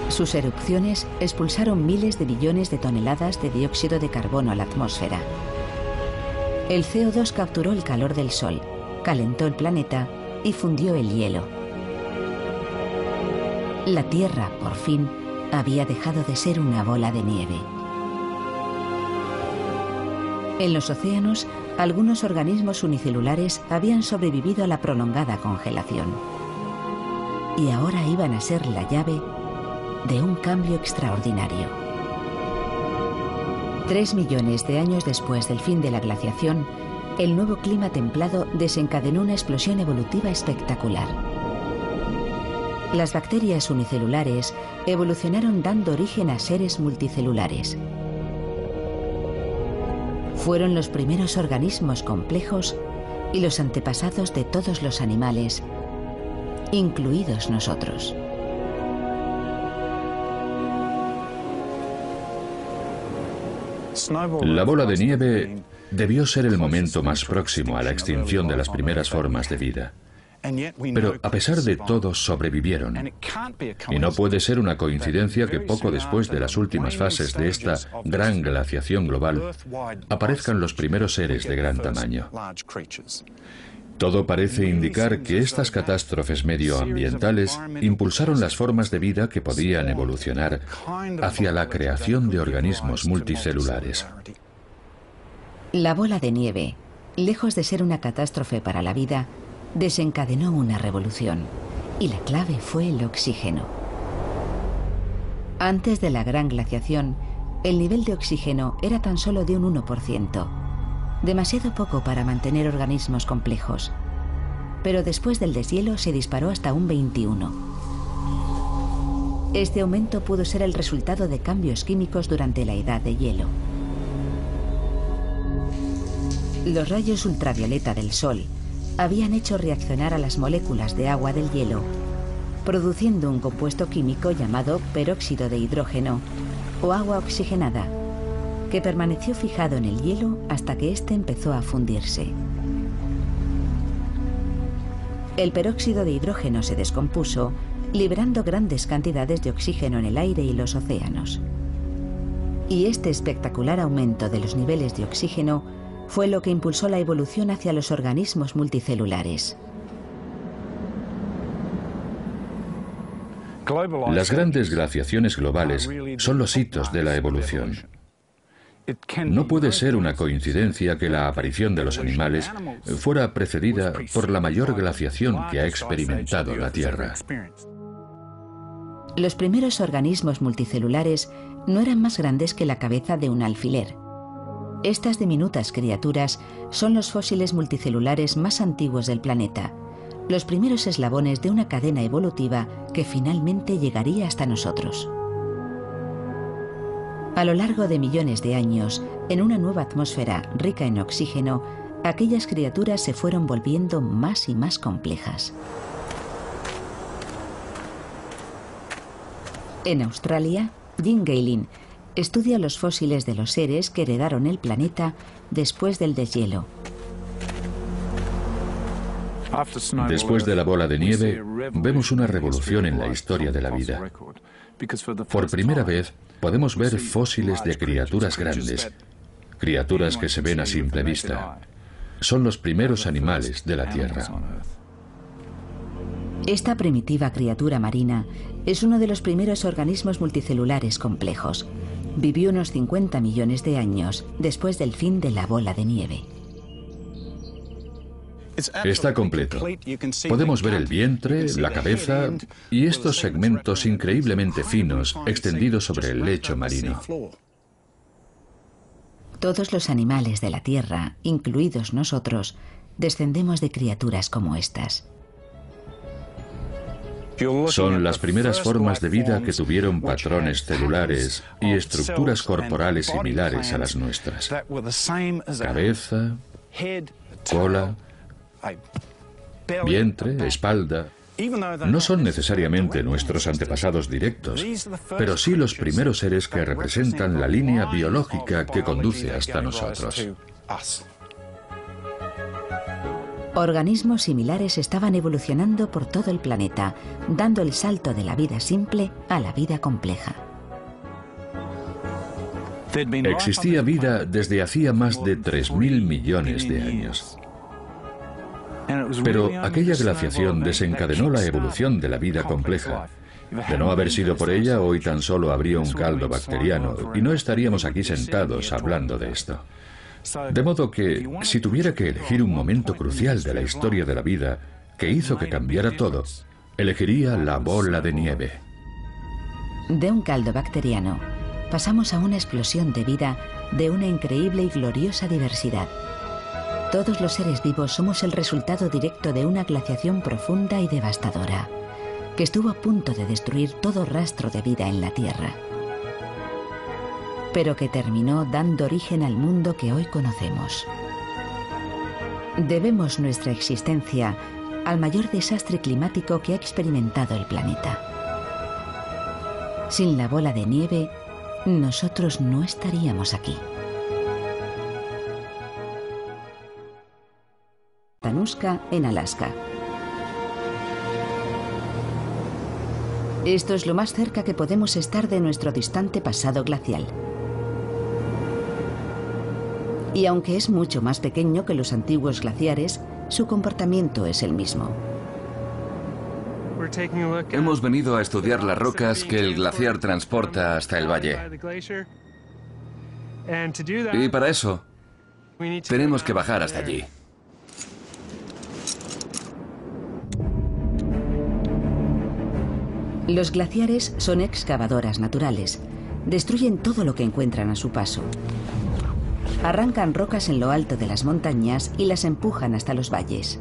Sus erupciones expulsaron miles de billones de toneladas de dióxido de carbono a la atmósfera. El CO2 capturó el calor del Sol, calentó el planeta y fundió el hielo. La Tierra, por fin, había dejado de ser una bola de nieve. En los océanos, algunos organismos unicelulares habían sobrevivido a la prolongada congelación. Y ahora iban a ser la llave de un cambio extraordinario. 3 millones de años después del fin de la glaciación, el nuevo clima templado desencadenó una explosión evolutiva espectacular. Las bacterias unicelulares evolucionaron dando origen a seres multicelulares. Fueron los primeros organismos complejos y los antepasados de todos los animales, incluidos nosotros. La bola de nieve debió ser el momento más próximo a la extinción de las primeras formas de vida. Pero a pesar de todo sobrevivieron. Y no puede ser una coincidencia que poco después de las últimas fases de esta gran glaciación global aparezcan los primeros seres de gran tamaño. Todo parece indicar que estas catástrofes medioambientales impulsaron las formas de vida que podían evolucionar hacia la creación de organismos multicelulares. La bola de nieve, lejos de ser una catástrofe para la vida, desencadenó una revolución, y la clave fue el oxígeno. Antes de la gran glaciación, el nivel de oxígeno era tan solo de un 1%, demasiado poco para mantener organismos complejos. Pero después del deshielo se disparó hasta un 21%. Este aumento pudo ser el resultado de cambios químicos durante la edad de hielo. Los rayos ultravioleta del Sol habían hecho reaccionar a las moléculas de agua del hielo, produciendo un compuesto químico llamado peróxido de hidrógeno o agua oxigenada, que permaneció fijado en el hielo hasta que éste empezó a fundirse. El peróxido de hidrógeno se descompuso, liberando grandes cantidades de oxígeno en el aire y los océanos. Y este espectacular aumento de los niveles de oxígeno fue lo que impulsó la evolución hacia los organismos multicelulares. Las grandes glaciaciones globales son los hitos de la evolución. No puede ser una coincidencia que la aparición de los animales fuera precedida por la mayor glaciación que ha experimentado la Tierra. Los primeros organismos multicelulares no eran más grandes que la cabeza de un alfiler. Estas diminutas criaturas son los fósiles multicelulares más antiguos del planeta, los primeros eslabones de una cadena evolutiva que finalmente llegaría hasta nosotros. A lo largo de millones de años, en una nueva atmósfera rica en oxígeno, aquellas criaturas se fueron volviendo más y más complejas. En Australia, Jim Galen estudia los fósiles de los seres que heredaron el planeta después del deshielo. Después de la bola de nieve, vemos una revolución en la historia de la vida. Por primera vez, podemos ver fósiles de criaturas grandes, criaturas que se ven a simple vista. Son los primeros animales de la Tierra. Esta primitiva criatura marina es uno de los primeros organismos multicelulares complejos. Vivió unos 50 millones de años después del fin de la bola de nieve. Está completo. Podemos ver el vientre, la cabeza y estos segmentos increíblemente finos extendidos sobre el lecho marino. Todos los animales de la Tierra, incluidos nosotros, descendemos de criaturas como estas. Son las primeras formas de vida que tuvieron patrones celulares y estructuras corporales similares a las nuestras. Cabeza, cola, vientre, espalda. No son necesariamente nuestros antepasados directos, pero sí los primeros seres que representan la línea biológica que conduce hasta nosotros. Organismos similares estaban evolucionando por todo el planeta, dando el salto de la vida simple a la vida compleja. Existía vida desde hacía más de 3.000 millones de años. Pero aquella glaciación desencadenó la evolución de la vida compleja. De no haber sido por ella, hoy tan solo habría un caldo bacteriano y no estaríamos aquí sentados hablando de esto. De modo que, si tuviera que elegir un momento crucial de la historia de la vida que hizo que cambiara todo, elegiría la bola de nieve. De un caldo bacteriano, pasamos a una explosión de vida de una increíble y gloriosa diversidad. Todos los seres vivos somos el resultado directo de una glaciación profunda y devastadora, que estuvo a punto de destruir todo rastro de vida en la Tierra, pero que terminó dando origen al mundo que hoy conocemos. Debemos nuestra existencia al mayor desastre climático que ha experimentado el planeta. Sin la bola de nieve, nosotros no estaríamos aquí. Matanuska, en Alaska. Esto es lo más cerca que podemos estar de nuestro distante pasado glacial. Y aunque es mucho más pequeño que los antiguos glaciares, su comportamiento es el mismo. Hemos venido a estudiar las rocas que el glaciar transporta hasta el valle. Y para eso, tenemos que bajar hasta allí. Los glaciares son excavadoras naturales. Destruyen todo lo que encuentran a su paso. Arrancan rocas en lo alto de las montañas y las empujan hasta los valles.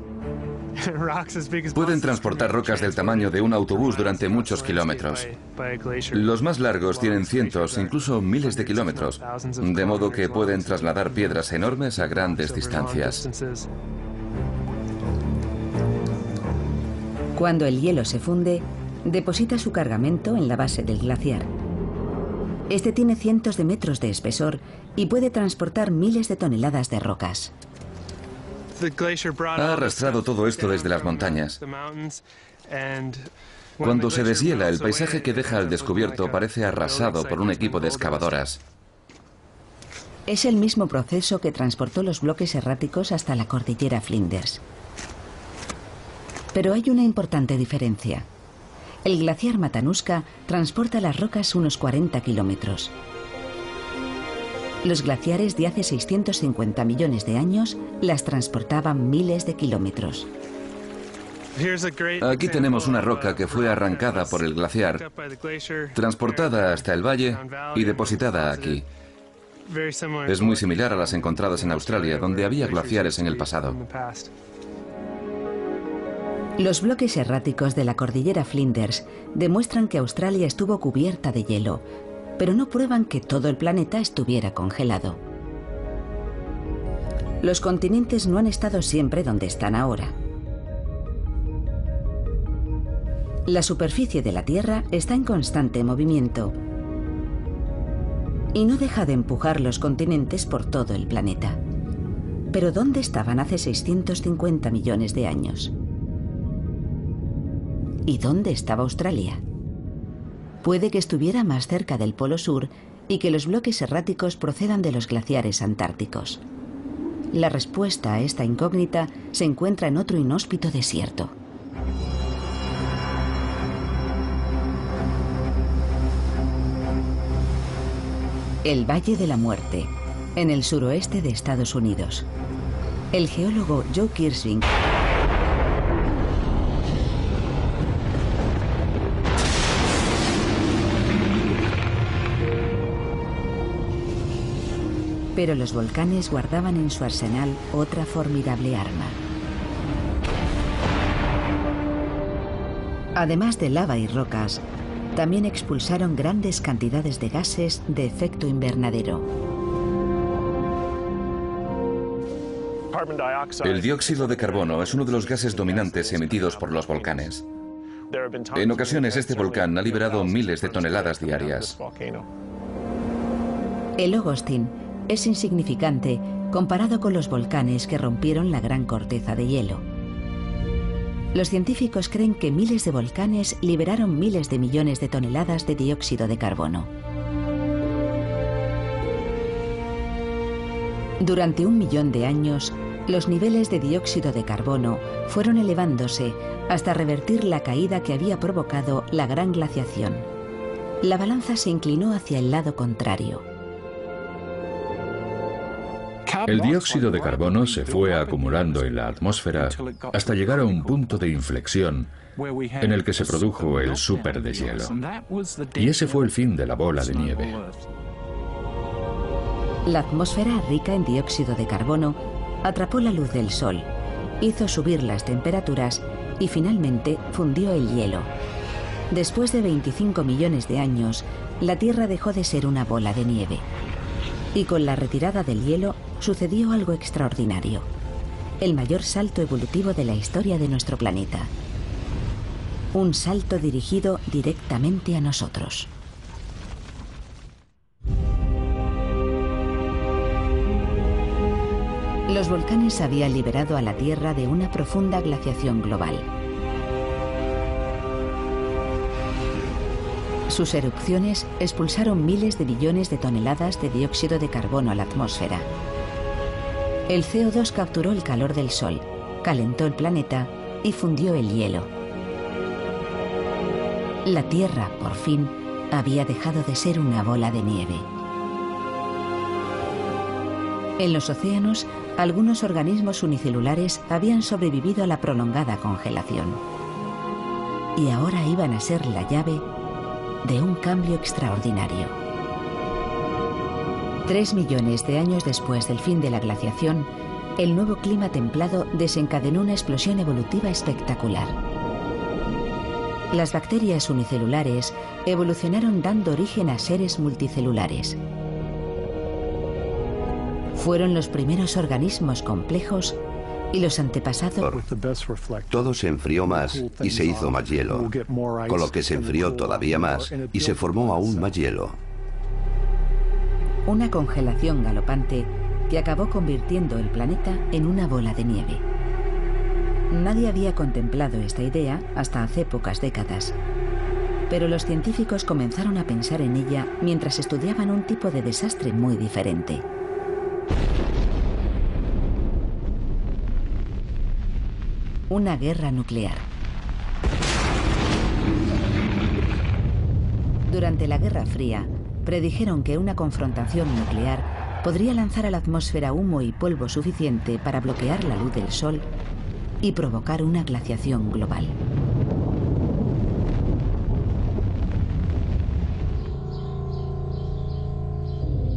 Pueden transportar rocas del tamaño de un autobús durante muchos kilómetros. Los más largos tienen cientos, incluso miles de kilómetros, de modo que pueden trasladar piedras enormes a grandes distancias. Cuando el hielo se funde, deposita su cargamento en la base del glaciar. Este tiene cientos de metros de espesor y puede transportar miles de toneladas de rocas. Ha arrastrado todo esto desde las montañas. Cuando se deshiela, el paisaje que deja al descubierto parece arrasado por un equipo de excavadoras. Es el mismo proceso que transportó los bloques erráticos hasta la cordillera Flinders. Pero hay una importante diferencia. El glaciar Matanuska transporta las rocas unos 40 kilómetros. Los glaciares de hace 650 millones de años las transportaban miles de kilómetros. Aquí tenemos una roca que fue arrancada por el glaciar, transportada hasta el valle y depositada aquí. Es muy similar a las encontradas en Australia, donde había glaciares en el pasado. Los bloques erráticos de la cordillera Flinders demuestran que Australia estuvo cubierta de hielo, pero no prueban que todo el planeta estuviera congelado. Los continentes no han estado siempre donde están ahora. La superficie de la Tierra está en constante movimiento y no deja de empujar los continentes por todo el planeta. Pero ¿dónde estaban hace 650 millones de años? ¿Y dónde estaba Australia? Puede que estuviera más cerca del Polo Sur y que los bloques erráticos procedan de los glaciares antárticos. La respuesta a esta incógnita se encuentra en otro inhóspito desierto. El Valle de la Muerte, en el suroeste de Estados Unidos. El geólogo Joe Kirsing pero los volcanes guardaban en su arsenal otra formidable arma. Además de lava y rocas, también expulsaron grandes cantidades de gases de efecto invernadero. El dióxido de carbono es uno de los gases dominantes emitidos por los volcanes. En ocasiones este volcán ha liberado miles de toneladas diarias. El Ogostin es insignificante comparado con los volcanes que rompieron la gran corteza de hielo. Los científicos creen que miles de volcanes liberaron miles de millones de toneladas de dióxido de carbono. Durante 1 millón de años, los niveles de dióxido de carbono fueron elevándose hasta revertir la caída que había provocado la gran glaciación. La balanza se inclinó hacia el lado contrario. El dióxido de carbono se fue acumulando en la atmósfera hasta llegar a un punto de inflexión en el que se produjo el superdeshielo. Y ese fue el fin de la bola de nieve. La atmósfera rica en dióxido de carbono atrapó la luz del sol, hizo subir las temperaturas y finalmente fundió el hielo. Después de 25 millones de años, la Tierra dejó de ser una bola de nieve. Y con la retirada del hielo sucedió algo extraordinario. El mayor salto evolutivo de la historia de nuestro planeta. Un salto dirigido directamente a nosotros. Los volcanes habían liberado a la Tierra de una profunda glaciación global. Sus erupciones expulsaron miles de billones de toneladas de dióxido de carbono a la atmósfera. El CO2 capturó el calor del Sol, calentó el planeta y fundió el hielo. La Tierra, por fin, había dejado de ser una bola de nieve. En los océanos, algunos organismos unicelulares habían sobrevivido a la prolongada congelación. Y ahora iban a ser la llave de un cambio extraordinario. 3 millones de años después del fin de la glaciación, el nuevo clima templado desencadenó una explosión evolutiva espectacular. Las bacterias unicelulares evolucionaron dando origen a seres multicelulares. Fueron los primeros organismos complejos y los antepasados. Todo se enfrió más y se hizo más hielo, con lo que se enfrió todavía más y se formó aún más hielo. Una congelación galopante que acabó convirtiendo el planeta en una bola de nieve. Nadie había contemplado esta idea hasta hace pocas décadas, pero los científicos comenzaron a pensar en ella mientras estudiaban un tipo de desastre muy diferente. Una guerra nuclear. Durante la Guerra Fría, predijeron que una confrontación nuclear podría lanzar a la atmósfera humo y polvo suficiente para bloquear la luz del Sol y provocar una glaciación global.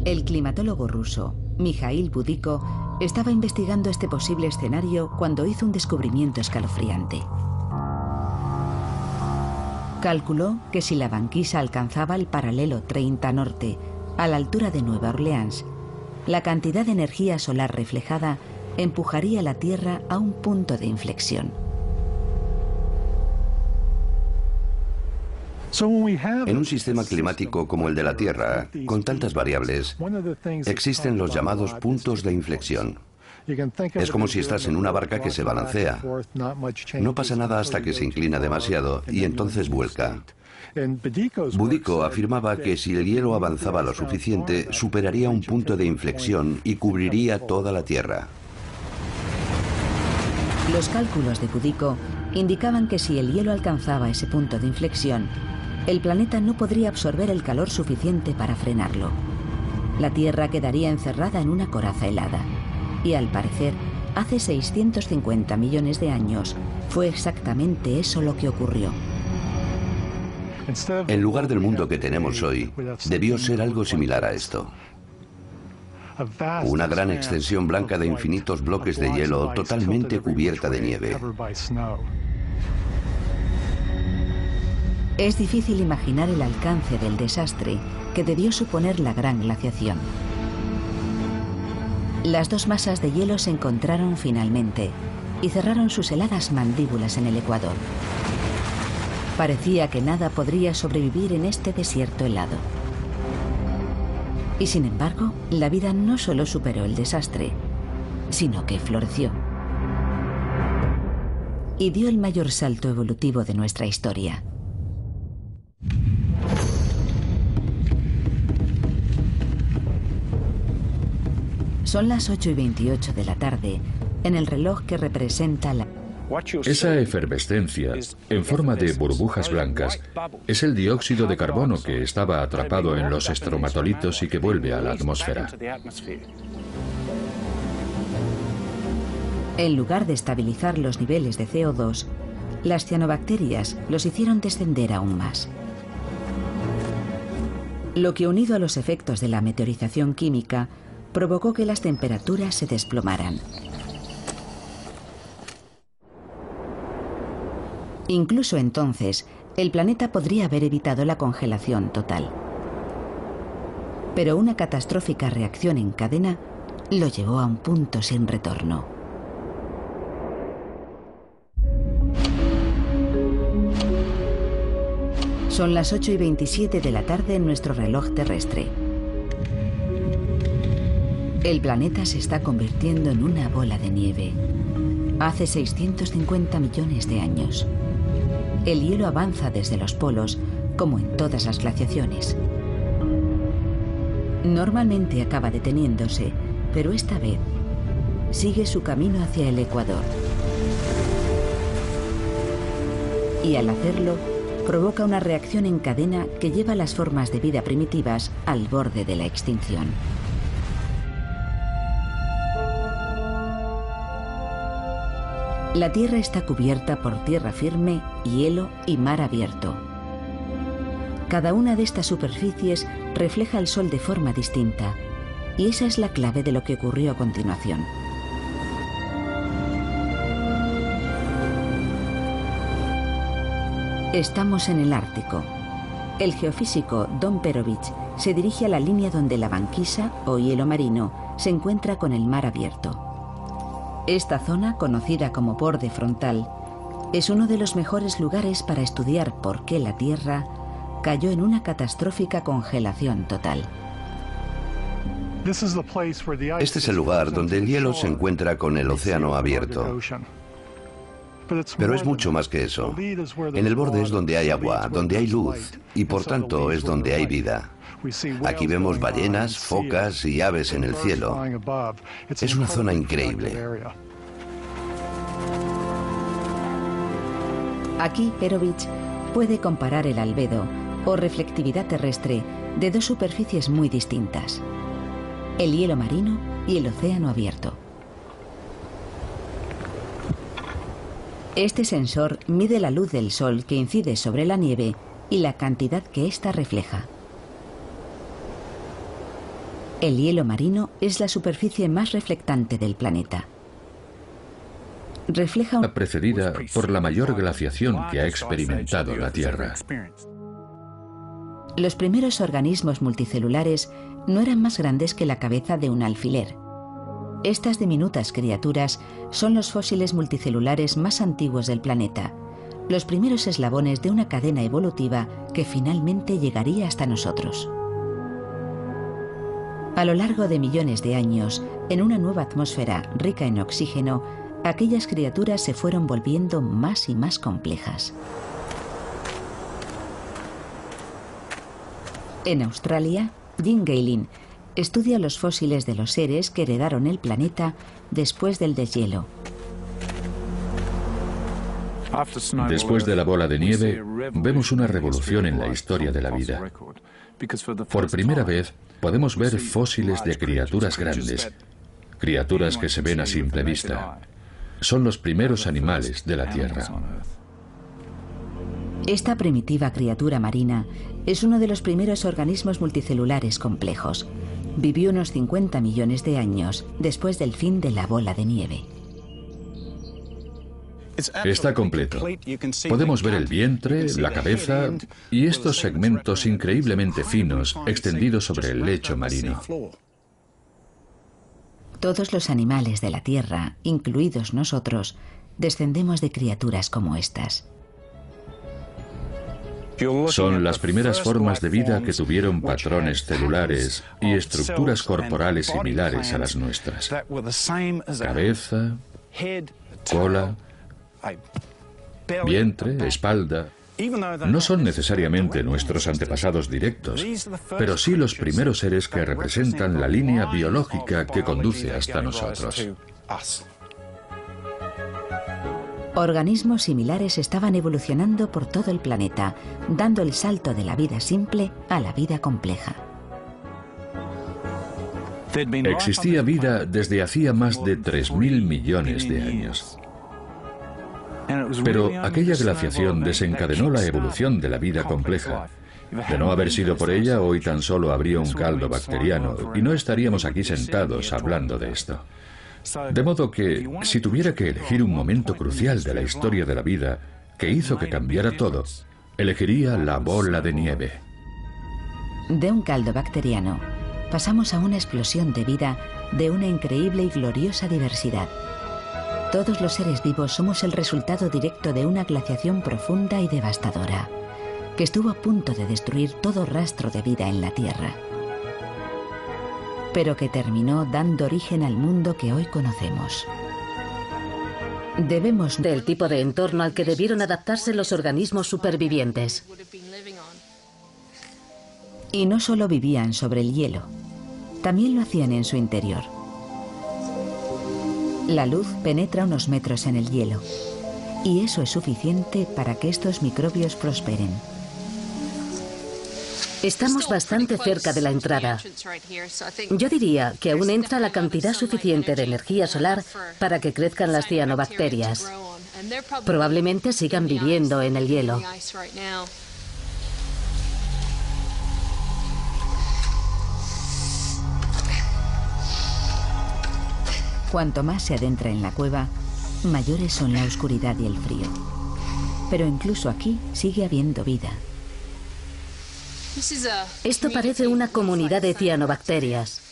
El climatólogo ruso, Mikhail Budiko, estaba investigando este posible escenario cuando hizo un descubrimiento escalofriante. Calculó que si la banquisa alcanzaba el paralelo 30 norte, a la altura de Nueva Orleans, la cantidad de energía solar reflejada empujaría la Tierra a un punto de inflexión. En un sistema climático como el de la Tierra, con tantas variables, existen los llamados puntos de inflexión. Es como si estás en una barca que se balancea. No pasa nada hasta que se inclina demasiado y entonces vuelca. Budiko afirmaba que si el hielo avanzaba lo suficiente, superaría un punto de inflexión y cubriría toda la Tierra. Los cálculos de Budiko indicaban que si el hielo alcanzaba ese punto de inflexión, el planeta no podría absorber el calor suficiente para frenarlo. La Tierra quedaría encerrada en una coraza helada. Y al parecer, hace 650 millones de años, fue exactamente eso lo que ocurrió. En lugar del mundo que tenemos hoy, debió ser algo similar a esto. Una gran extensión blanca de infinitos bloques de hielo totalmente cubierta de nieve. Es difícil imaginar el alcance del desastre que debió suponer la gran glaciación. Las dos masas de hielo se encontraron finalmente y cerraron sus heladas mandíbulas en el Ecuador. Parecía que nada podría sobrevivir en este desierto helado. Y sin embargo, la vida no solo superó el desastre, sino que floreció. Y dio el mayor salto evolutivo de nuestra historia. Son las 8:28 de la tarde, en el reloj que representa la... Esa efervescencia, en forma de burbujas blancas, es el dióxido de carbono que estaba atrapado en los estromatolitos y que vuelve a la atmósfera. En lugar de estabilizar los niveles de CO2, las cianobacterias los hicieron descender aún más. Lo que, unido a los efectos de la meteorización química, provocó que las temperaturas se desplomaran. Incluso entonces, el planeta podría haber evitado la congelación total. Pero una catastrófica reacción en cadena lo llevó a un punto sin retorno. Son las 8:27 de la tarde en nuestro reloj terrestre. El planeta se está convirtiendo en una bola de nieve. Hace 650 millones de años. El hielo avanza desde los polos, como en todas las glaciaciones. Normalmente acaba deteniéndose, pero esta vez sigue su camino hacia el Ecuador. Y al hacerlo, provoca una reacción en cadena que lleva las formas de vida primitivas al borde de la extinción. La Tierra está cubierta por tierra firme, hielo y mar abierto. Cada una de estas superficies refleja el Sol de forma distinta, y esa es la clave de lo que ocurrió a continuación. Estamos en el Ártico. El geofísico Don Perovich se dirige a la línea donde la banquisa, o hielo marino, se encuentra con el mar abierto. Esta zona, conocida como borde frontal, es uno de los mejores lugares para estudiar por qué la Tierra cayó en una catastrófica congelación total. Este es el lugar donde el hielo se encuentra con el océano abierto. Pero es mucho más que eso. En el borde es donde hay agua, donde hay luz, y por tanto es donde hay vida. Aquí vemos ballenas, focas y aves en el cielo. Es una zona increíble. Aquí Perovich puede comparar el albedo, o reflectividad terrestre, de dos superficies muy distintas: el hielo marino y el océano abierto. Este sensor mide la luz del sol que incide sobre la nieve y la cantidad que ésta refleja. El hielo marino es la superficie más reflectante del planeta. Refleja precedida por la mayor glaciación que ha experimentado la Tierra. Los primeros organismos multicelulares no eran más grandes que la cabeza de un alfiler. Estas diminutas criaturas son los fósiles multicelulares más antiguos del planeta, los primeros eslabones de una cadena evolutiva que finalmente llegaría hasta nosotros. A lo largo de millones de años, en una nueva atmósfera rica en oxígeno, aquellas criaturas se fueron volviendo más y más complejas. En Australia, Jim Gaylin estudia los fósiles de los seres que heredaron el planeta después del deshielo. Después de la bola de nieve, vemos una revolución en la historia de la vida. Por primera vez, podemos ver fósiles de criaturas grandes, criaturas que se ven a simple vista. Son los primeros animales de la Tierra. Esta primitiva criatura marina es uno de los primeros organismos multicelulares complejos. Vivió unos 50 millones de años después del fin de la bola de nieve. Está completo. Podemos ver el vientre, la cabeza y estos segmentos increíblemente finos extendidos sobre el lecho marino. Todos los animales de la Tierra, incluidos nosotros, descendemos de criaturas como estas. Son las primeras formas de vida que tuvieron patrones celulares y estructuras corporales similares a las nuestras. Cabeza, cola, vientre, espalda. No son necesariamente nuestros antepasados directos, pero sí los primeros seres que representan la línea biológica que conduce hasta nosotros. Organismos similares estaban evolucionando por todo el planeta, dando el salto de la vida simple a la vida compleja. Existía vida desde hacía más de 3.000 millones de años. Pero aquella glaciación desencadenó la evolución de la vida compleja. De no haber sido por ella, hoy tan solo habría un caldo bacteriano y no estaríamos aquí sentados hablando de esto. De modo que, si tuviera que elegir un momento crucial de la historia de la vida que hizo que cambiara todo, elegiría la bola de nieve. De un caldo bacteriano, pasamos a una explosión de vida de una increíble y gloriosa diversidad. Todos los seres vivos somos el resultado directo de una glaciación profunda y devastadora, que estuvo a punto de destruir todo rastro de vida en la Tierra, pero que terminó dando origen al mundo que hoy conocemos. Debemos del tipo de entorno al que debieron adaptarse los organismos supervivientes. Y no solo vivían sobre el hielo, también lo hacían en su interior. La luz penetra unos metros en el hielo, y eso es suficiente para que estos microbios prosperen. Estamos bastante cerca de la entrada. Yo diría que aún entra la cantidad suficiente de energía solar para que crezcan las cianobacterias. Probablemente sigan viviendo en el hielo. Cuanto más se adentra en la cueva, mayores son la oscuridad y el frío. Pero incluso aquí sigue habiendo vida. Esto parece una comunidad de cianobacterias.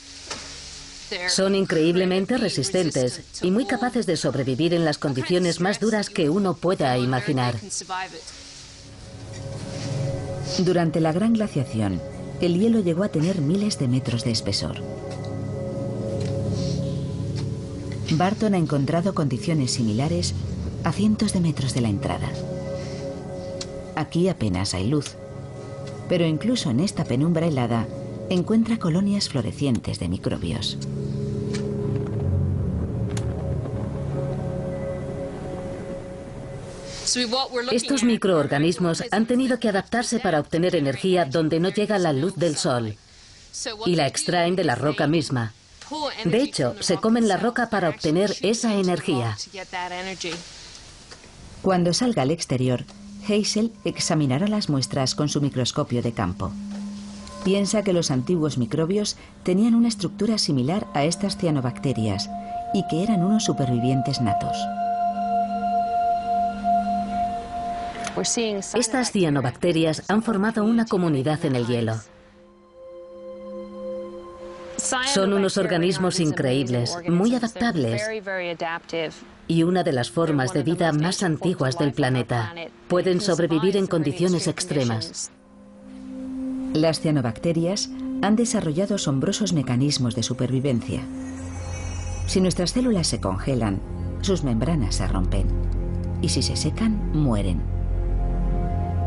Son increíblemente resistentes y muy capaces de sobrevivir en las condiciones más duras que uno pueda imaginar. Durante la gran glaciación, el hielo llegó a tener miles de metros de espesor. Barton ha encontrado condiciones similares a cientos de metros de la entrada. Aquí apenas hay luz, pero incluso en esta penumbra helada encuentra colonias florecientes de microbios. Estos microorganismos han tenido que adaptarse para obtener energía donde no llega la luz del sol, y la extraen de la roca misma. De hecho, se comen la roca para obtener esa energía. Cuando salga al exterior, Hazel examinará las muestras con su microscopio de campo. Piensa que los antiguos microbios tenían una estructura similar a estas cianobacterias y que eran unos supervivientes natos. Estas cianobacterias han formado una comunidad en el hielo. Son unos organismos increíbles, muy adaptables, y una de las formas de vida más antiguas del planeta. Pueden sobrevivir en condiciones extremas. Las cianobacterias han desarrollado asombrosos mecanismos de supervivencia. Si nuestras células se congelan, sus membranas se rompen, y si se secan, mueren.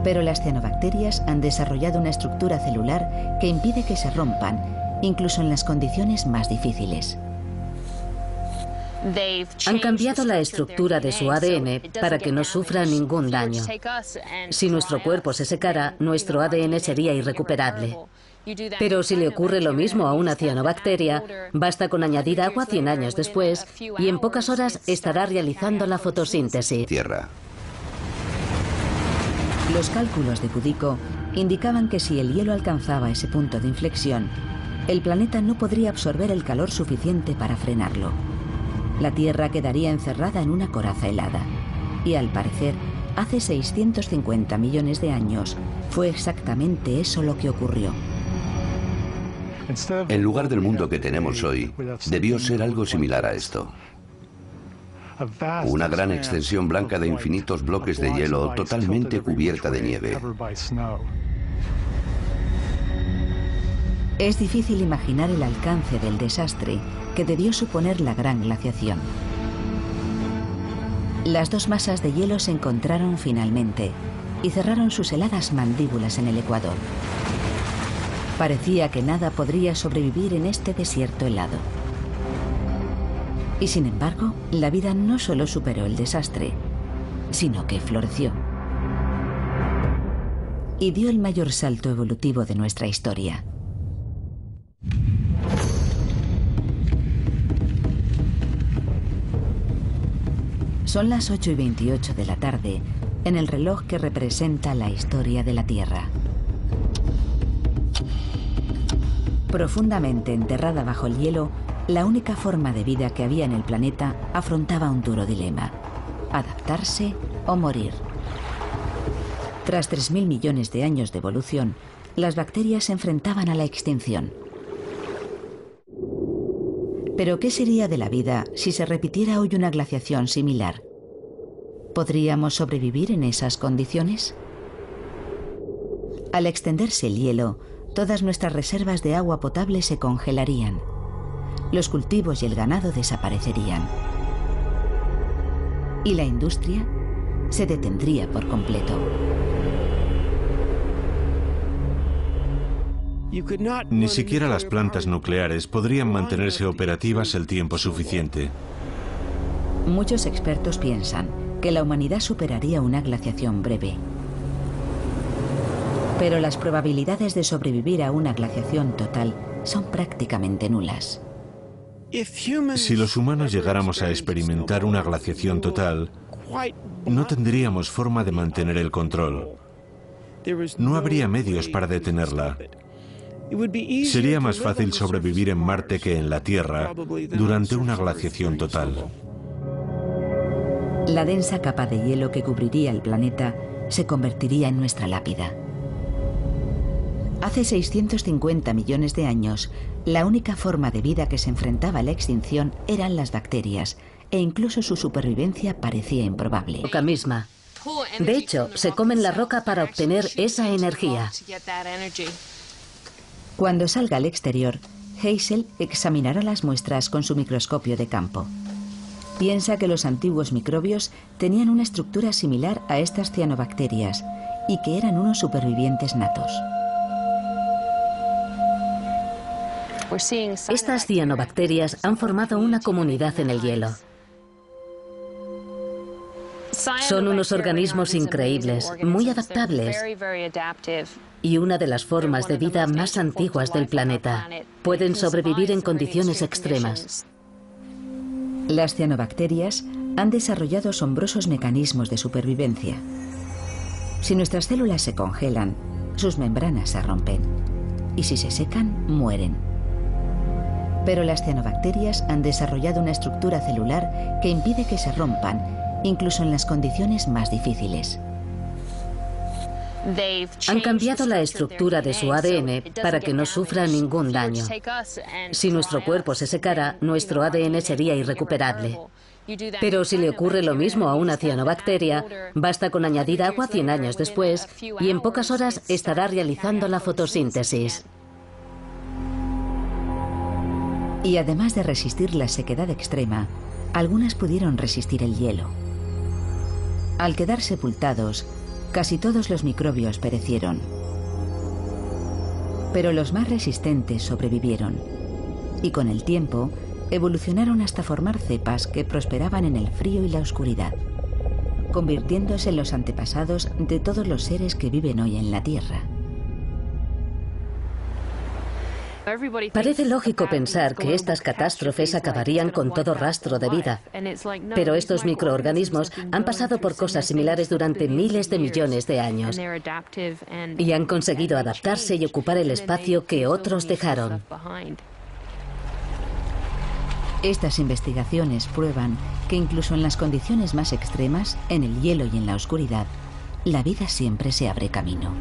Pero las cianobacterias han desarrollado una estructura celular que impide que se rompan, incluso en las condiciones más difíciles. Han cambiado la estructura de su ADN para que no sufra ningún daño. Si nuestro cuerpo se secara, nuestro ADN sería irrecuperable. Pero si le ocurre lo mismo a una cianobacteria, basta con añadir agua 100 años después y en pocas horas estará realizando la fotosíntesis. Tierra. Los cálculos de Boudico indicaban que si el hielo alcanzaba ese punto de inflexión, el planeta no podría absorber el calor suficiente para frenarlo. La Tierra quedaría encerrada en una coraza helada. Y al parecer, hace 650 millones de años, fue exactamente eso lo que ocurrió. En lugar del mundo que tenemos hoy, debió ser algo similar a esto. Una gran extensión blanca de infinitos bloques de hielo totalmente cubierta de nieve. Es difícil imaginar el alcance del desastre que debió suponer la gran glaciación. Las dos masas de hielo se encontraron finalmente y cerraron sus heladas mandíbulas en el Ecuador. Parecía que nada podría sobrevivir en este desierto helado. Y sin embargo, la vida no solo superó el desastre, sino que floreció. Y dio el mayor salto evolutivo de nuestra historia. Son las 8:28 de la tarde, en el reloj que representa la historia de la Tierra. Profundamente enterrada bajo el hielo, la única forma de vida que había en el planeta afrontaba un duro dilema: adaptarse o morir. Tras 3.000 millones de años de evolución, las bacterias se enfrentaban a la extinción. Pero ¿qué sería de la vida si se repitiera hoy una glaciación similar? ¿Podríamos sobrevivir en esas condiciones? Al extenderse el hielo, todas nuestras reservas de agua potable se congelarían. Los cultivos y el ganado desaparecerían. Y la industria se detendría por completo. Ni siquiera las plantas nucleares podrían mantenerse operativas el tiempo suficiente. Muchos expertos piensan que la humanidad superaría una glaciación breve. Pero las probabilidades de sobrevivir a una glaciación total son prácticamente nulas. Si los humanos llegáramos a experimentar una glaciación total, no tendríamos forma de mantener el control. No habría medios para detenerla. Sería más fácil sobrevivir en Marte que en la Tierra durante una glaciación total. La densa capa de hielo que cubriría el planeta se convertiría en nuestra lápida. Hace 650 millones de años, la única forma de vida que se enfrentaba a la extinción eran las bacterias, e incluso su supervivencia parecía improbable. Roca misma. De hecho, se comen la roca para obtener esa energía. Cuando salga al exterior, Hazel examinará las muestras con su microscopio de campo. Piensa que los antiguos microbios tenían una estructura similar a estas cianobacterias y que eran unos supervivientes natos. Estas cianobacterias han formado una comunidad en el hielo. Son unos organismos increíbles, muy adaptables, y una de las formas de vida más antiguas del planeta. Pueden sobrevivir en condiciones extremas. Las cianobacterias han desarrollado asombrosos mecanismos de supervivencia. Si nuestras células se congelan, sus membranas se rompen, y si se secan, mueren. Pero las cianobacterias han desarrollado una estructura celular que impide que se rompan, incluso en las condiciones más difíciles. Han cambiado la estructura de su ADN para que no sufra ningún daño. Si nuestro cuerpo se secara, nuestro ADN sería irrecuperable. Pero si le ocurre lo mismo a una cianobacteria, basta con añadir agua 100 años después y en pocas horas estará realizando la fotosíntesis. Y además de resistir la sequedad extrema, algunas pudieron resistir el hielo. Al quedar sepultados, casi todos los microbios perecieron. Pero los más resistentes sobrevivieron. Y con el tiempo, evolucionaron hasta formar cepas que prosperaban en el frío y la oscuridad, convirtiéndose en los antepasados de todos los seres que viven hoy en la Tierra. Parece lógico pensar que estas catástrofes acabarían con todo rastro de vida, pero estos microorganismos han pasado por cosas similares durante miles de millones de años y han conseguido adaptarse y ocupar el espacio que otros dejaron. Estas investigaciones prueban que incluso en las condiciones más extremas, en el hielo y en la oscuridad, la vida siempre se abre camino.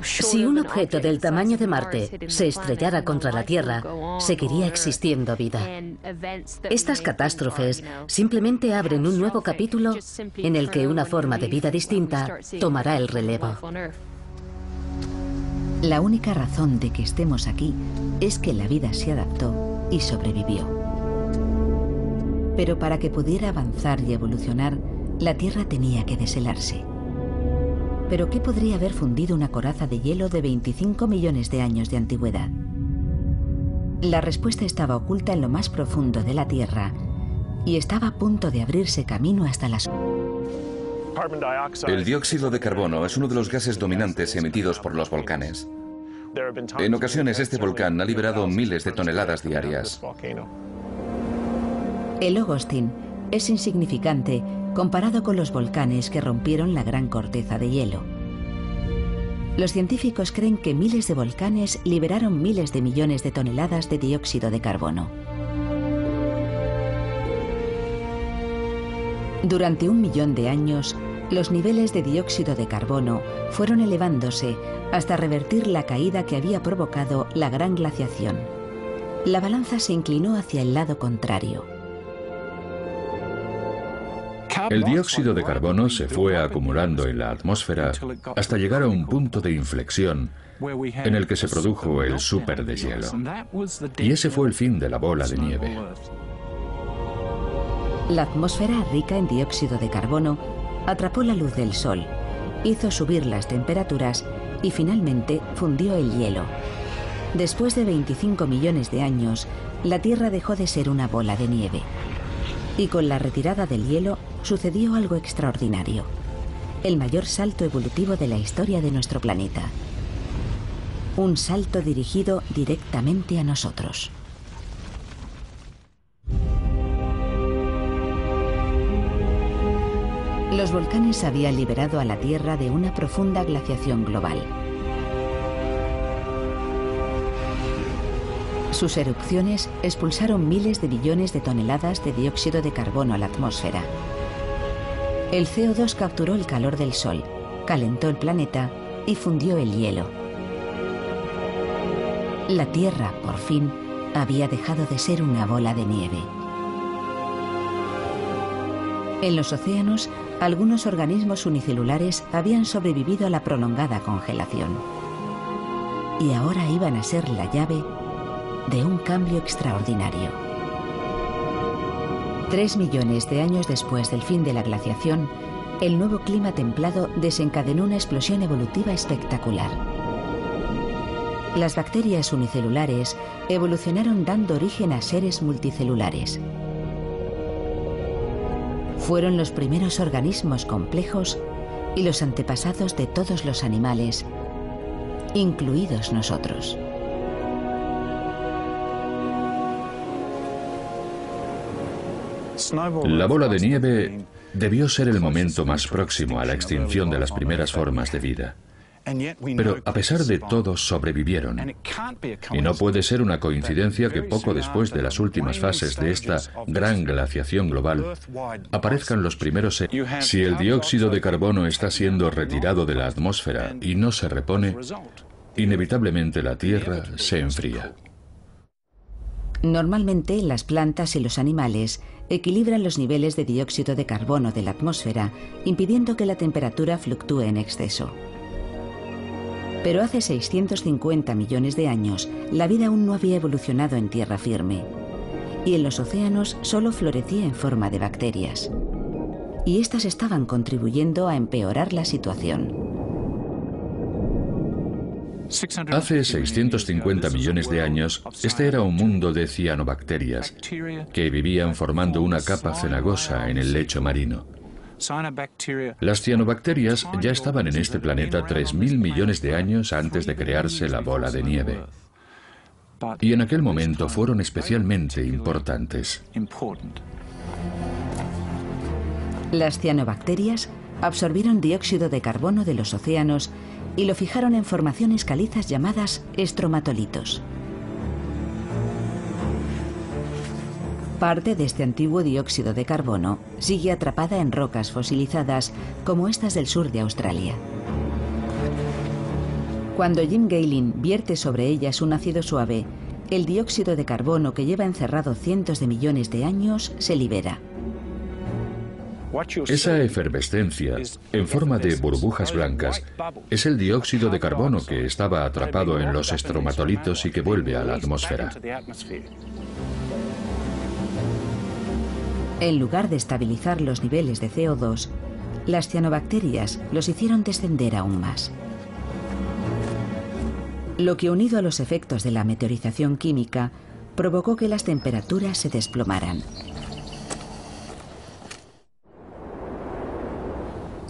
Si un objeto del tamaño de Marte se estrellara contra la Tierra, seguiría existiendo vida. Estas catástrofes simplemente abren un nuevo capítulo en el que una forma de vida distinta tomará el relevo. La única razón de que estemos aquí es que la vida se adaptó y sobrevivió. Pero para que pudiera avanzar y evolucionar, la Tierra tenía que deshelarse. ¿Pero qué podría haber fundido una coraza de hielo de 25 millones de años de antigüedad? La respuesta estaba oculta en lo más profundo de la Tierra y estaba a punto de abrirse camino hasta la... El dióxido de carbono es uno de los gases dominantes emitidos por los volcanes. En ocasiones este volcán ha liberado miles de toneladas diarias. El Ogostin es insignificante comparado con los volcanes que rompieron la gran corteza de hielo. Los científicos creen que miles de volcanes liberaron miles de millones de toneladas de dióxido de carbono. Durante 1 millón de años, los niveles de dióxido de carbono fueron elevándose hasta revertir la caída que había provocado la gran glaciación. La balanza se inclinó hacia el lado contrario. El dióxido de carbono se fue acumulando en la atmósfera hasta llegar a un punto de inflexión en el que se produjo el superdeshielo. Y ese fue el fin de la bola de nieve. La atmósfera rica en dióxido de carbono atrapó la luz del sol, hizo subir las temperaturas y finalmente fundió el hielo. Después de 25 millones de años, la Tierra dejó de ser una bola de nieve. Y con la retirada del hielo sucedió algo extraordinario. El mayor salto evolutivo de la historia de nuestro planeta. Un salto dirigido directamente a nosotros. Los volcanes habían liberado a la Tierra de una profunda glaciación global. Sus erupciones expulsaron miles de billones de toneladas de dióxido de carbono a la atmósfera. El CO2 capturó el calor del Sol, calentó el planeta y fundió el hielo. La Tierra, por fin, había dejado de ser una bola de nieve. En los océanos, algunos organismos unicelulares habían sobrevivido a la prolongada congelación. Y ahora iban a ser la llave de un cambio extraordinario. 3 millones de años después del fin de la glaciación, el nuevo clima templado desencadenó una explosión evolutiva espectacular. Las bacterias unicelulares evolucionaron dando origen a seres multicelulares. Fueron los primeros organismos complejos y los antepasados de todos los animales, incluidos nosotros. La bola de nieve debió ser el momento más próximo a la extinción de las primeras formas de vida. Pero a pesar de todo sobrevivieron. Y no puede ser una coincidencia que poco después de las últimas fases de esta gran glaciación global aparezcan los primeros... Si el dióxido de carbono está siendo retirado de la atmósfera y no se repone, inevitablemente la Tierra se enfría. Normalmente las plantas y los animales equilibran los niveles de dióxido de carbono de la atmósfera, impidiendo que la temperatura fluctúe en exceso. Pero hace 650 millones de años, la vida aún no había evolucionado en tierra firme. Y en los océanos solo florecía en forma de bacterias. Y estas estaban contribuyendo a empeorar la situación. Hace 650 millones de años, este era un mundo de cianobacterias que vivían formando una capa cenagosa en el lecho marino. Las cianobacterias ya estaban en este planeta 3.000 millones de años antes de crearse la bola de nieve. Y en aquel momento fueron especialmente importantes. Las cianobacterias absorbieron dióxido de carbono de los océanos y lo fijaron en formaciones calizas llamadas estromatolitos. Parte de este antiguo dióxido de carbono sigue atrapada en rocas fosilizadas como estas del sur de Australia. Cuando Jim Gehling vierte sobre ellas un ácido suave, el dióxido de carbono que lleva encerrado cientos de millones de años se libera. Esa efervescencia, en forma de burbujas blancas, es el dióxido de carbono que estaba atrapado en los estromatolitos y que vuelve a la atmósfera. En lugar de estabilizar los niveles de CO2, las cianobacterias los hicieron descender aún más. Lo que, unido a los efectos de la meteorización química, provocó que las temperaturas se desplomaran.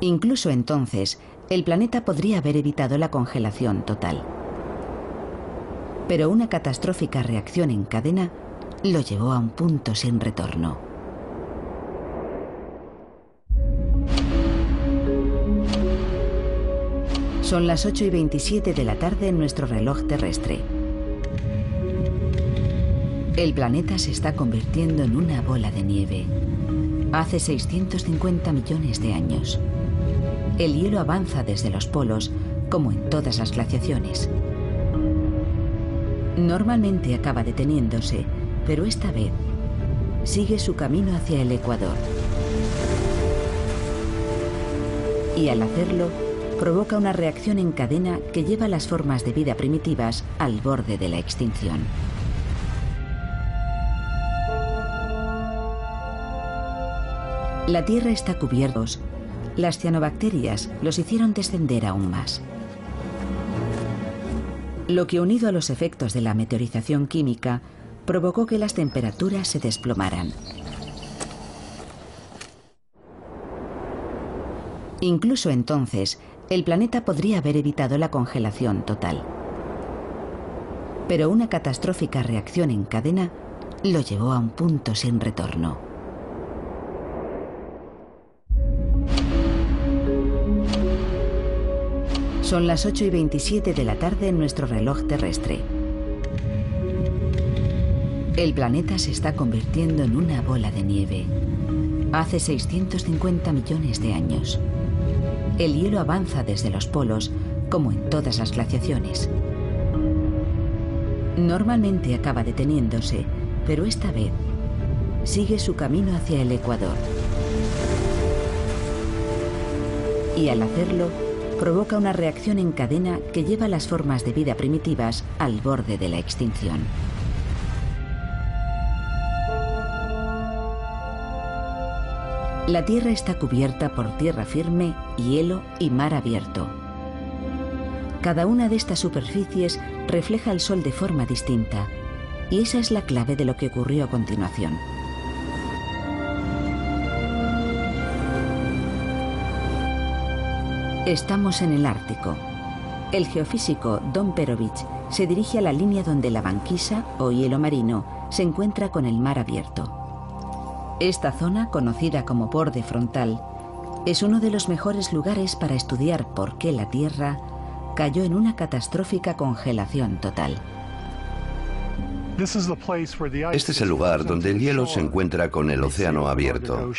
Incluso entonces, el planeta podría haber evitado la congelación total. Pero una catastrófica reacción en cadena lo llevó a un punto sin retorno. Son las 8:27 de la tarde en nuestro reloj terrestre. El planeta se está convirtiendo en una bola de nieve. Hace 650 millones de años. El hielo avanza desde los polos, como en todas las glaciaciones. Normalmente acaba deteniéndose, pero esta vez sigue su camino hacia el ecuador. Y al hacerlo, provoca una reacción en cadena que lleva las formas de vida primitivas al borde de la extinción. La Tierra está cubierta. Las cianobacterias los hicieron descender aún más. Lo que, unido a los efectos de la meteorización química, provocó que las temperaturas se desplomaran. Incluso entonces, el planeta podría haber evitado la congelación total. Pero una catastrófica reacción en cadena lo llevó a un punto sin retorno. Son las 8:27 de la tarde en nuestro reloj terrestre. El planeta se está convirtiendo en una bola de nieve. Hace 650 millones de años. El hielo avanza desde los polos, como en todas las glaciaciones. Normalmente acaba deteniéndose, pero esta vez sigue su camino hacia el ecuador. Y al hacerlo, provoca una reacción en cadena que lleva las formas de vida primitivas al borde de la extinción. La Tierra está cubierta por tierra firme, hielo y mar abierto. Cada una de estas superficies refleja el Sol de forma distinta, y esa es la clave de lo que ocurrió a continuación. Estamos en el Ártico. El geofísico Don Perovich se dirige a la línea donde la banquisa, o hielo marino, se encuentra con el mar abierto. Esta zona, conocida como borde frontal, es uno de los mejores lugares para estudiar por qué la Tierra cayó en una catastrófica congelación total. Este es el lugar donde el hielo se encuentra con el océano abierto.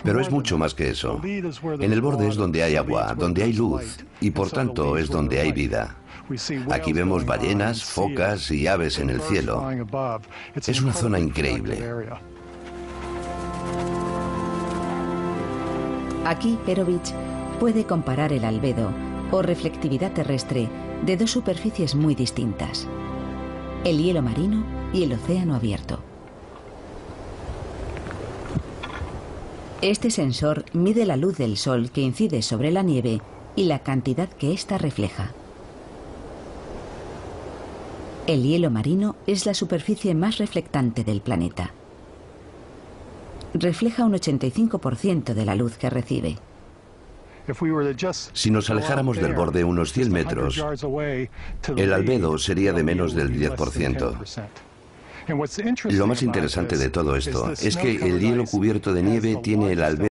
Pero es mucho más que eso. En el borde es donde hay agua, donde hay luz, y por tanto es donde hay vida. Aquí vemos ballenas, focas y aves en el cielo. Es una zona increíble. Aquí Perovich puede comparar el albedo, o reflectividad terrestre, de dos superficies muy distintas: el hielo marino y el océano abierto. Este sensor mide la luz del sol que incide sobre la nieve y la cantidad que ésta refleja. El hielo marino es la superficie más reflectante del planeta. Refleja un 85% de la luz que recibe. Si nos alejáramos del borde unos 100 metros, el albedo sería de menos del 10%. Lo más interesante de todo esto es que el hielo cubierto de nieve tiene el albedo